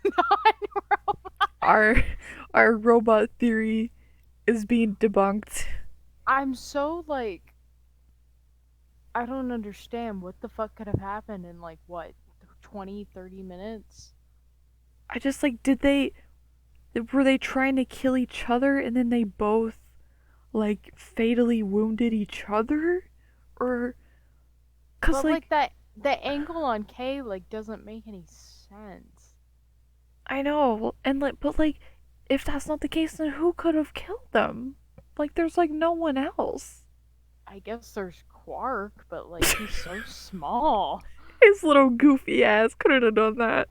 Non-robot. Our robot theory is being debunked. I'm so, like... I don't understand. What the fuck could have happened in, like, what? 20, 30 minutes? I just, like, were they trying to kill each other and then they both, like, fatally wounded each other? Or... But, like, the angle on Kay, like, doesn't make any sense. I know, and, like, but, like, if that's not the case, then who could have killed them? Like, there's, like, no one else. I guess there's Quark, but, like, he's so small. His little goofy ass couldn't have done that.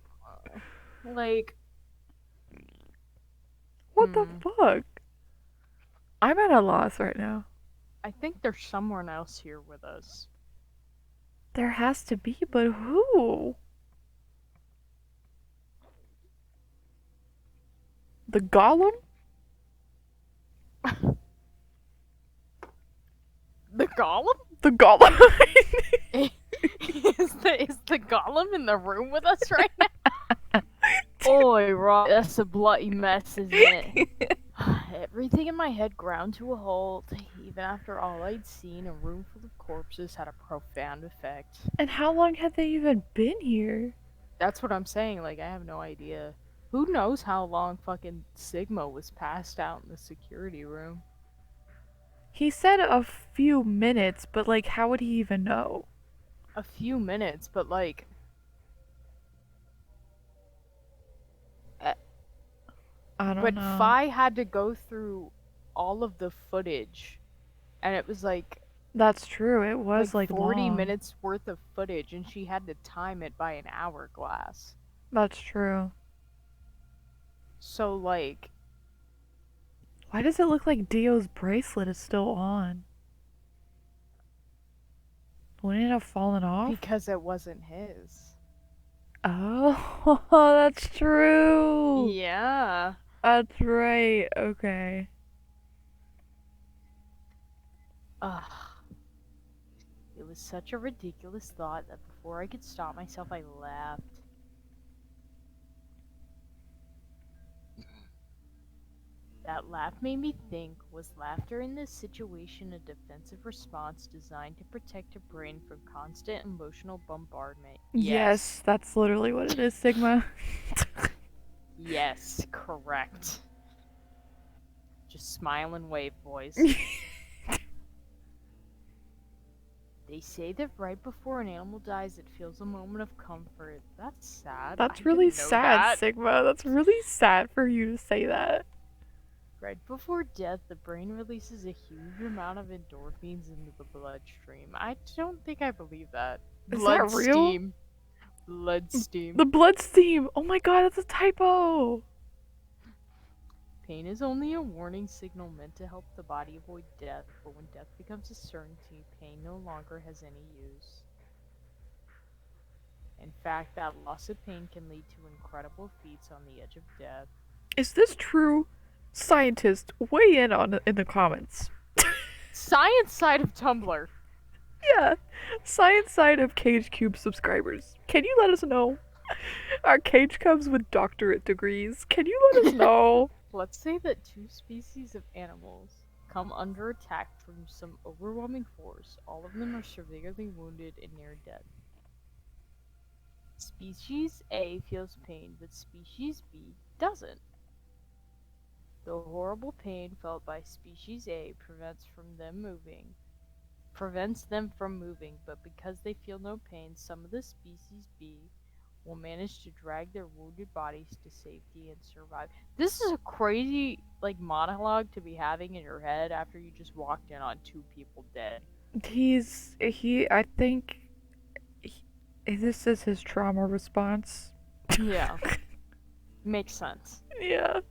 Like... What the fuck? I'm at a loss right now. I think there's someone else here with us. There has to be, but who? The golem? The golem? The golem. is the golem in the room with us right now? Oi, Rob, that's a bloody mess, isn't it? Everything in my head ground to a halt. Even after all I'd seen, a room full of corpses had a profound effect. And how long had they even been here? That's what I'm saying, like, I have no idea. Who knows how long fucking Sigma was passed out in the security room? He said a few minutes, but, like, how would he even know? A few minutes, but, like... I don't But know. Fi had to go through all of the footage, and it was like... That's true, it was, like 40 long. minutes worth of footage, and she had to time it by an hourglass. That's true. So, like... Why does it look like Dio's bracelet is still on? Wouldn't it have fallen off? Because it wasn't his. Oh, that's true. Yeah. That's right. Okay. Ugh. It was such a ridiculous thought that before I could stop myself, I laughed. That laugh made me think, was laughter in this situation a defensive response designed to protect a brain from constant emotional bombardment? Yes, that's literally what it is, Sigma. Yes, correct. Just smile and wave, boys. They say that right before an animal dies, it feels a moment of comfort. That's sad. That's I really didn't know sad, that. Sigma. That's really sad for you to say that. Right before death, the brain releases a huge amount of endorphins into the bloodstream. I don't think I believe that. Is that Blood real? steam. Blood steam. The blood steam! Oh my god, that's a typo! Pain is only a warning signal meant to help the body avoid death, but when death becomes a certainty, pain no longer has any use. In fact, that loss of pain can lead to incredible feats on the edge of death. Is this true? Scientists, weigh in on in the comments. Science side of Tumblr. Yeah, science side of Cage Cube subscribers. Can you let us know? Are Cage Cubs with doctorate degrees? Can you let us know? Let's say that two species of animals come under attack from some overwhelming force. All of them are severely wounded and near death. Species A feels pain, but species B doesn't. The horrible pain felt by species A prevents them from moving, but because they feel no pain, some of the species B will manage to drag their wounded bodies to safety and survive. This is a crazy monologue to be having in your head after you just walked in on two people dead. I think this is his trauma response. Yeah. Makes sense. Yeah.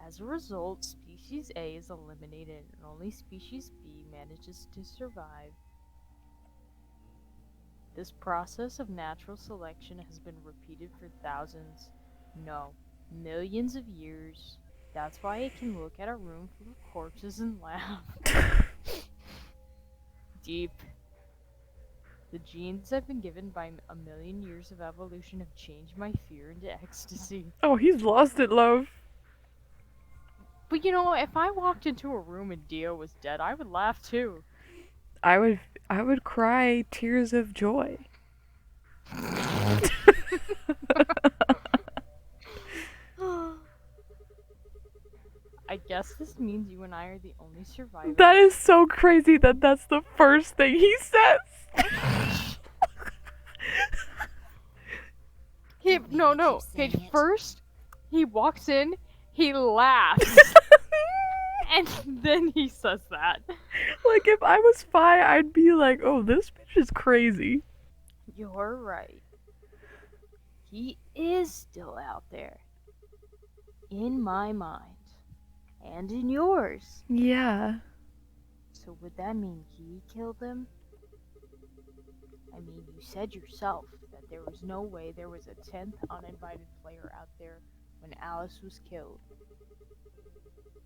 As a result, species A is eliminated and only species B manages to survive. This process of natural selection has been repeated for thousands, no, millions of years. That's why I can look at a room full of corpses and laugh. Deep. The genes I've been given by a million years of evolution have changed my fear into ecstasy. Oh, he's lost it, love. But you know, if I walked into a room and Dio was dead, I would laugh too. I would cry tears of joy. I guess this means you and I are the only survivors. That is so crazy that that's the first thing he says. No. Okay, first, he walks in, he laughs, and then he says that. Like, if I was Fi, I'd be like, oh, this bitch is crazy. You're right. He is still out there. In my mind. And in yours. Yeah. So would that mean he killed them? I mean, you said yourself that there was no way there was a 10th uninvited player out there when Alice was killed.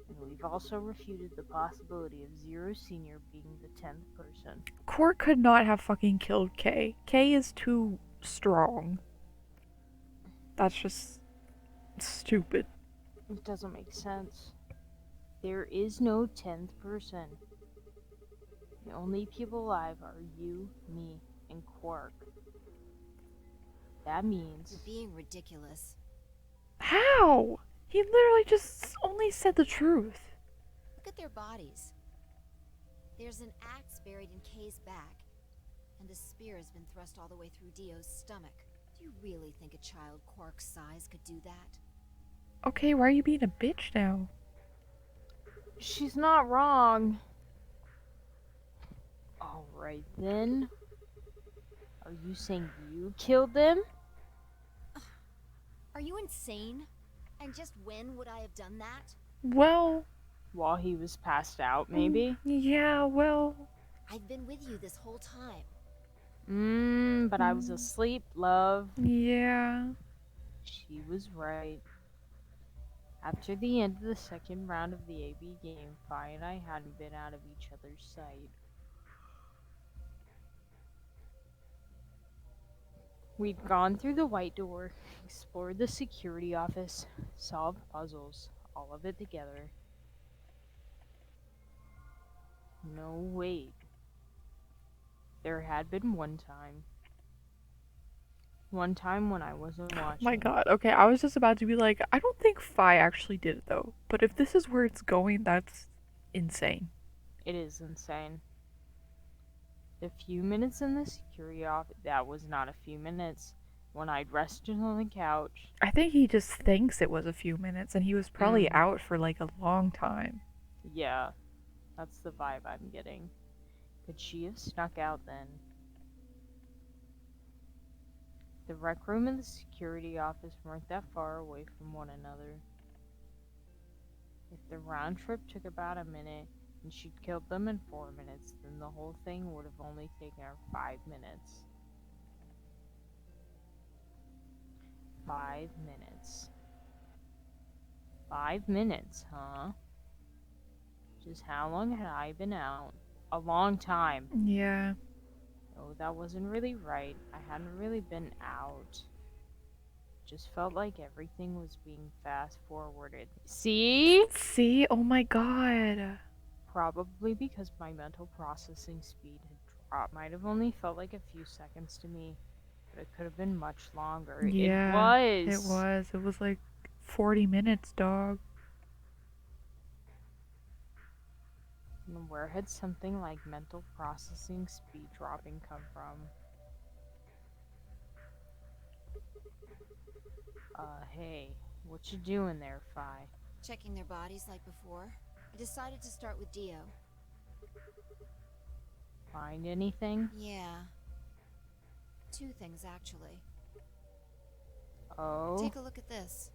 And we've also refuted the possibility of Zero Senior being the 10th person. Court could not have fucking killed Kay. Kay is too strong. That's just stupid. It doesn't make sense. There is no 10th person. The only people alive are you, me, and Quark. That means... You're being ridiculous. How? He literally just only said the truth. Look at their bodies. There's an axe buried in Kay's back, and a spear has been thrust all the way through Dio's stomach. Do you really think a child Quark's size could do that? Okay, why are you being a bitch now? She's not wrong. Alright then. Are you saying you killed them? Are you insane? And just when would I have done that? Well... While he was passed out, maybe? Yeah, well... I've been with you this whole time. But I was asleep, love. Yeah. She was right. After the end of the second round of the AB game, Fi and I hadn't been out of each other's sight. We'd gone through the white door, explored the security office, solved puzzles, all of it together. No, wait. There had been one time. One time when I wasn't watching. My god, okay, I was just about to be like, I don't think Fi actually did it though. But if this is where it's going, that's insane. It is insane. The few minutes in the security office, that was not a few minutes. when I'd rested on the couch. I think he just thinks it was a few minutes and he was probably out for like a long time. Yeah, that's the vibe I'm getting. Could she have snuck out then? The rec room and the security office weren't that far away from one another. If the round trip took about a minute and she'd killed them in 4 minutes, then the whole thing would have only taken her 5 minutes. 5 minutes. 5 minutes, huh? Just how long had I been out? A long time. Yeah. Oh, that wasn't really right. I hadn't really been out. Just felt like everything was being fast forwarded. See? See? Oh my god. Probably because my mental processing speed had dropped. Might have only felt like a few seconds to me, but it could have been much longer. Yeah. It was. It was. It was like 40 minutes, dog. And where had something like mental processing speed dropping come from? Hey, what you doing there, Fi? Checking their bodies like before. I decided to start with Dio. Find anything? Yeah. 2 things, actually. Oh? Take a look at this.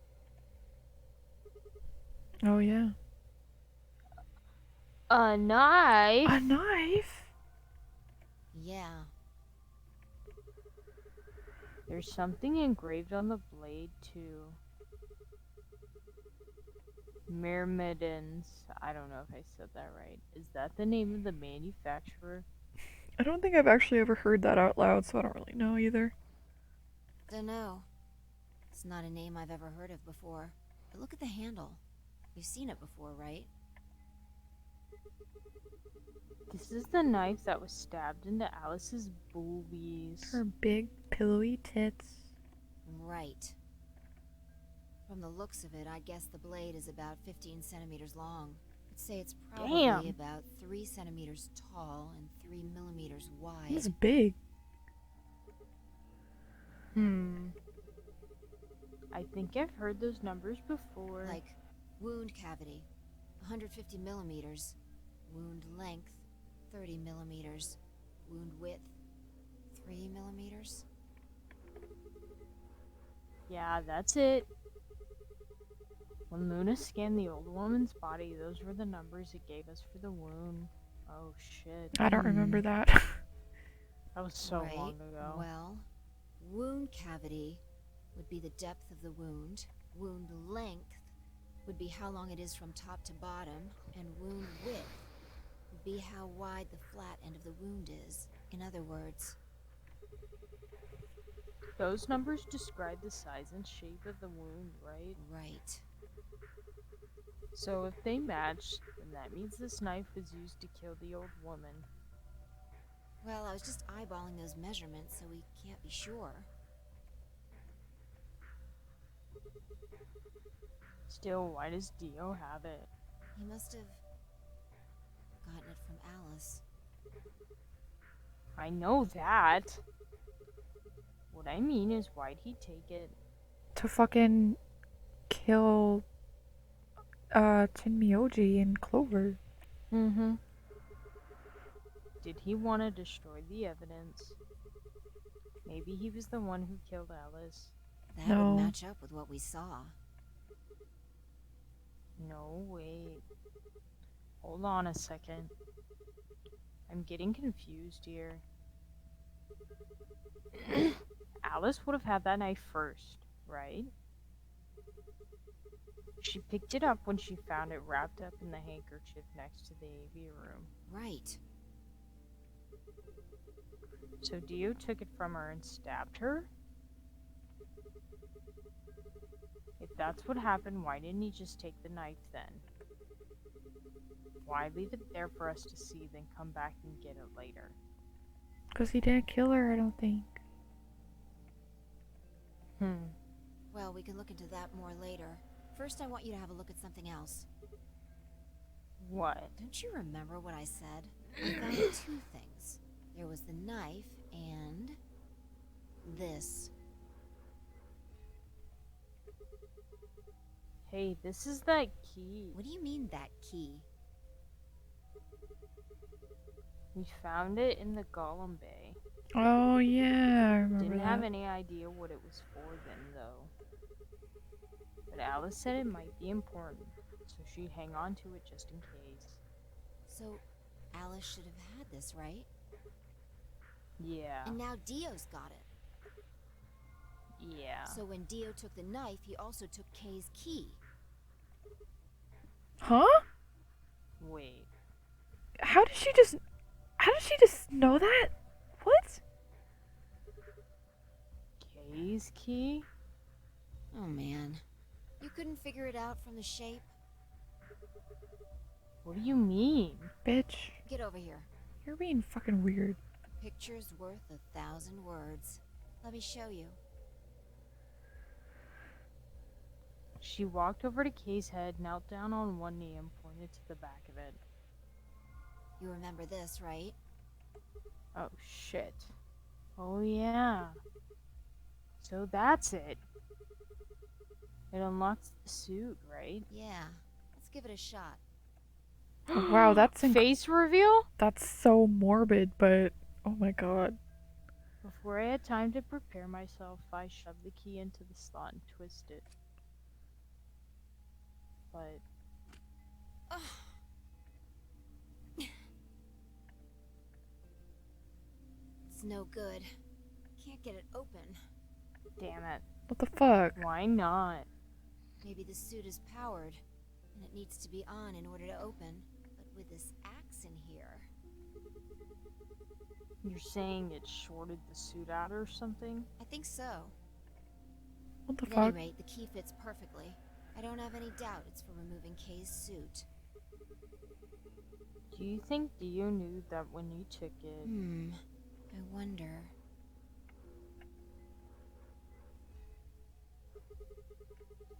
Oh yeah. A knife? A knife? Yeah. There's something engraved on the blade, too. Myrmidons. I don't know if I said that right. Is that the name of the manufacturer? I don't think I've actually ever heard that out loud, so I don't really know either. Dunno. It's not a name I've ever heard of before. But look at the handle. You've seen it before, right? This is the knife that was stabbed into Alice's boobies. Her big pillowy tits. Right. From the looks of it, I guess the blade is about 15 centimeters long. I'd say it's probably Damn. about 3 centimeters tall and 3 millimeters wide. It's big. I think I've heard those numbers before. Like, wound cavity, 150 millimeters. Wound length, 30 millimeters. Wound width, 3 millimeters. Yeah, that's it. When Luna scanned the old woman's body, those were the numbers it gave us for the wound. Oh shit. I don't remember that. That was so Right. long ago. Well, wound cavity would be the depth of the wound. Wound length would be how long it is from top to bottom. And wound width would be how wide the flat end of the wound is. In other words, Those numbers describe the size and shape of the wound, right? right. So if they match, then that means this knife was used to kill the old woman. Well, I was just eyeballing those measurements, so we can't be sure. Still, why does Dio have it? He must have gotten it from Alice. I know that. What I mean is, why'd he take it? To fucking kill Tenmyoji and Clover. Did he want to destroy the evidence? Maybe he was the one who killed Alice. That No. would match up with what we saw. No, wait. Hold on a second. I'm getting confused here. Alice would have had that knife first, right? She picked it up when she found it wrapped up in the handkerchief next to the AV room. Right. So Dio took it from her and stabbed her? If that's what happened, why didn't he just take the knife then? Why leave it there for us to see, then come back and get it later? Because he didn't kill her, I don't think. Well, we can look into that more later. First, I want you to have a look at something else. What? Don't you remember what I said? I found 2 things. There was the knife and this. Hey, this is that key. What do you mean, that key? We found it in the Golem Bay. Oh yeah, I remember Didn't that. have any idea what it was for then, though. But Alice said it might be important, so she'd hang on to it just in case. So, Alice should have had this, right? Yeah. And now Dio's got it. Yeah. So when Dio took the knife, he also took Kay's key. Huh? Wait. How did she just know that? What? Kay's key? Oh man. You couldn't figure it out from the shape? What do you mean? Bitch, Get over here. you're being fucking weird. A picture's worth 1,000 words. Let me show you. She walked over to Kay's head, knelt down on one knee, and pointed to the back of it. You remember this, right? Oh, shit. Oh, yeah. So that's it. It unlocks the suit, right? Yeah. Let's give it a shot. Wow, that's Face reveal? that's so morbid, but oh my god. Before I had time to prepare myself, I shoved the key into the slot and twisted. But It's no good. Can't get it open. damn it. What the fuck? Why not? Maybe the suit is powered, and it needs to be on in order to open. But with this axe in here... You're saying it shorted the suit out or something? I think so. What the At any fuck? rate, the key fits perfectly. I don't have any doubt it's for removing Kay's suit. Do you think Dio knew that when you took it? I wonder...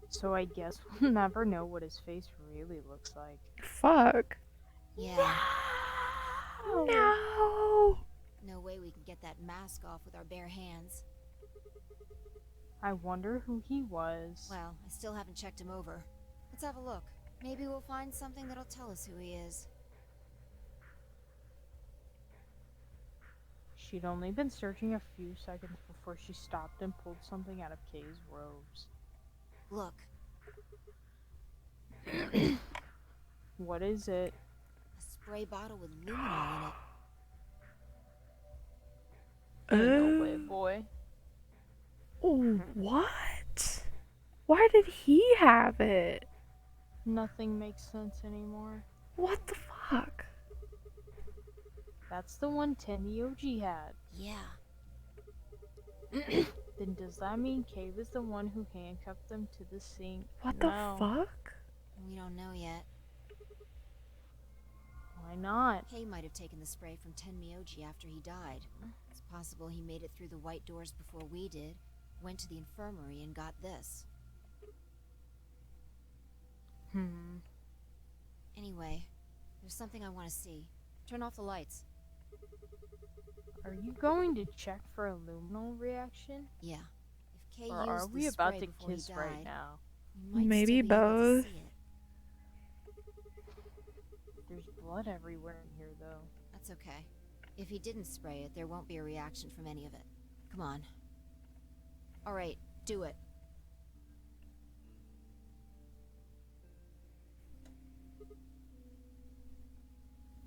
So I guess we'll never know what his face really looks like. Fuck. Yeah, No. no way we can get that mask off with our bare hands. I wonder who he was. Well, I still haven't checked him over. Let's have a look. Maybe we'll find something that'll tell us who he is. She'd only been searching a few seconds before she stopped and pulled something out of Kay's robes. Look, What is it? a spray bottle with luminol in it. No way, boy. Oh, what? Why did he have it? Nothing makes sense anymore. What the fuck? That's the one Tenny OG had. Yeah, Then does that mean Kay was the one who handcuffed them to the sink? What No. the fuck? we don't know yet. Why not? Kay might have taken the spray from Tenmyoji after he died. It's possible he made it through the white doors before we did, went to the infirmary and got this. Anyway, there's something I want to see. Turn off the lights. Are you going to check for a luminol reaction? Yeah. If Kay Or used are the we about spray to before he kiss died, right now? we might Maybe still be able to both. see it. There's blood everywhere in here, though. That's okay. If he didn't spray it, there won't be a reaction from any of it. Come on. Alright, do it.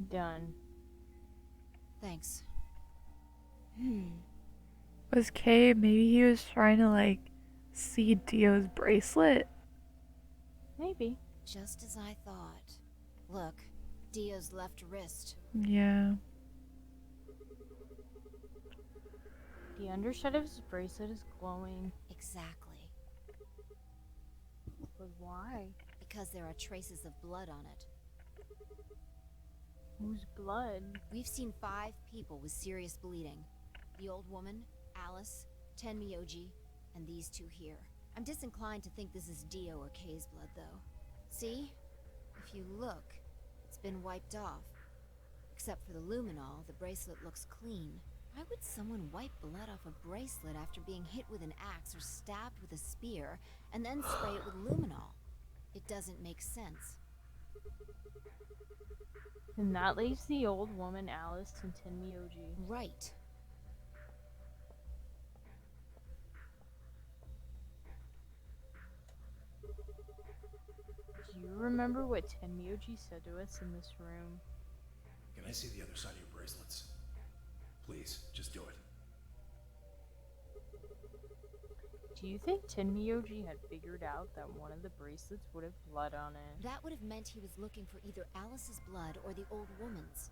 Done. Thanks. Was Kay, maybe he was trying to like see Dio's bracelet? Maybe. Just as I thought. Look, Dio's left wrist. Yeah. The underside of his bracelet is glowing. Exactly. But why? Because there are traces of blood on it. Whose blood? We've seen 5 people with serious bleeding. The old woman, Alice, Tenmyoji, and these 2 here. I'm disinclined to think this is Dio or Kay's blood, though. See? If you look, it's been wiped off. Except for the luminol, the bracelet looks clean. Why would someone wipe blood off a bracelet after being hit with an axe or stabbed with a spear, and then spray it with luminol? It doesn't make sense. And that leaves the old woman, Alice, and Tenmyoji. Right. Do you remember what Tenmyoji said to us in this room? Can I see the other side of your bracelets? Please, just do it. Do you think Tenmyoji had figured out that one of the bracelets would have blood on it? That would have meant he was looking for either Alice's blood or the old woman's.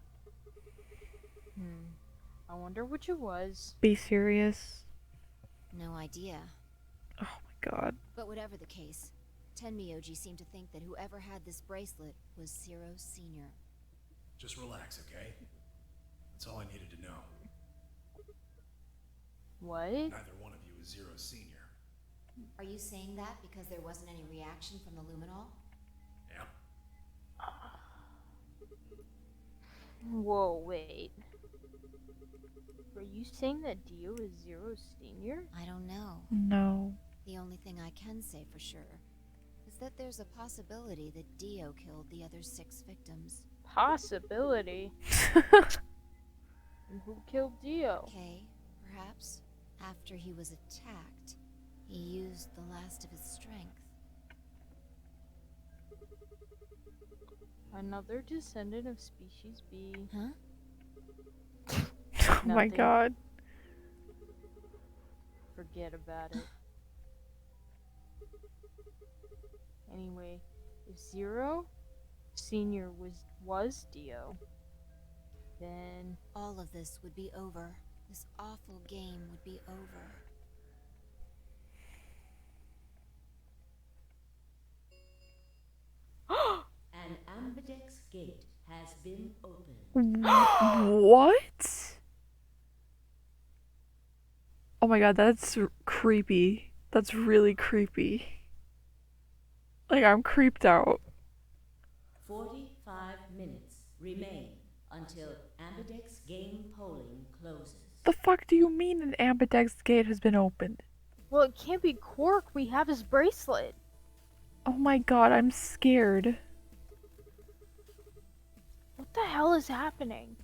I wonder which it was. Be serious. No idea. Oh my god. But whatever the case, Tenmyoji seemed to think that whoever had this bracelet was Zero Sr. Just relax, okay? That's all I needed to know. What? Neither one of you is Zero Senior. Are you saying that because there wasn't any reaction from the luminol? Yeah. Whoa, wait. Are you saying that Dio is Zero Senior? I don't know. No. The only thing I can say for sure is that there's a possibility that Dio killed the other 6 victims. Possibility. And who killed Dio? Okay, perhaps after he was attacked, he used the last of his strength. Another descendant of species B. Huh? Oh my Nothing. god. Forget about it. Anyway, if Zero Senior was Dio, then All of this would be over. This awful game would be over. An ambidex gate has been opened. What? Oh my god, that's creepy. That's really creepy. Like, I'm creeped out. 45 minutes remain until ambidex game polling closes. The fuck do you mean an ambidex gate has been opened? well, it can't be Quark. We have his bracelet. Oh my god, I'm scared. What the hell is happening?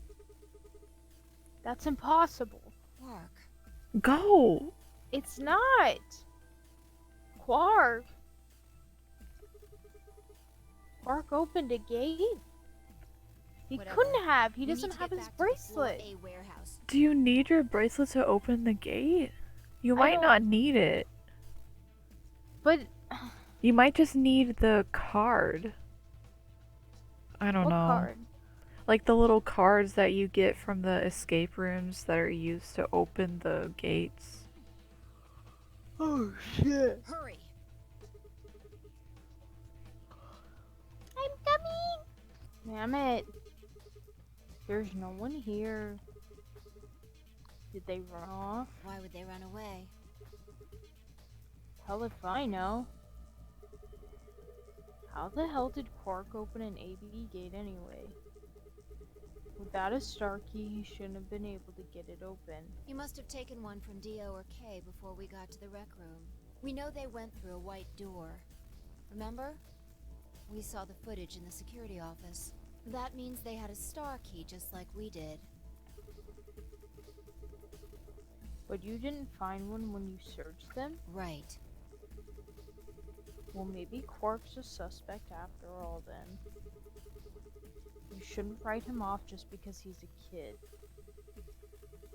That's impossible. Quark. Go! It's not. Quark. Quark opened a gate. He Whatever. couldn't have. He We need doesn't to have get his back to the floor bracelet. A warehouse. Do you need your bracelet to open the gate? You I might don't- not need it. But You might just need the card. I don't what know. card? Like the little cards that you get from the escape rooms that are used to open the gates. Oh shit. Hurry! I'm coming. Damn it. There's no one here. Did they run off? Why would they run away? Hell if I know. How the hell did Quark open an ABD gate anyway? Without a star key, he shouldn't have been able to get it open. You must have taken one from Dio or Kay before we got to the rec room. We know they went through a white door. Remember? We saw the footage in the security office. That means they had a star key just like we did. But you didn't find one when you searched them? Right. Well, maybe Quark's a suspect after all then. You shouldn't write him off just because he's a kid.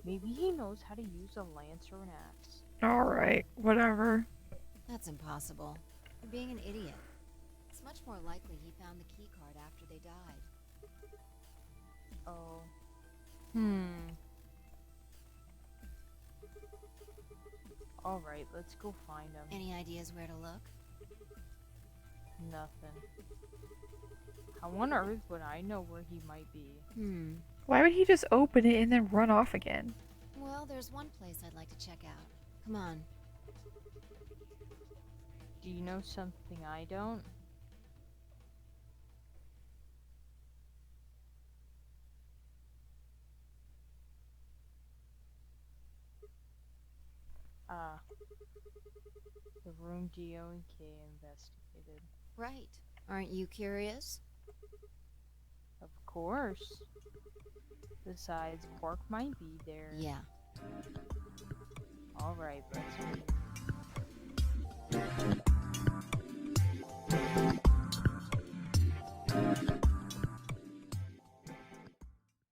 Maybe he knows how to use a lance or an axe. Alright, whatever. That's impossible. You're being an idiot. It's much more likely he found the key card after they died. Oh. Alright, let's go find him. Any ideas where to look? Nothing. How on earth would I know where he might be? Why would he just open it and then run off again? Well, there's one place I'd like to check out. Come on. Do you know something I don't? Ah. The room Dio and Kay investigated. Right. Aren't you curious? Of course. Besides, Quark might be there. Yeah. Alright, let's move.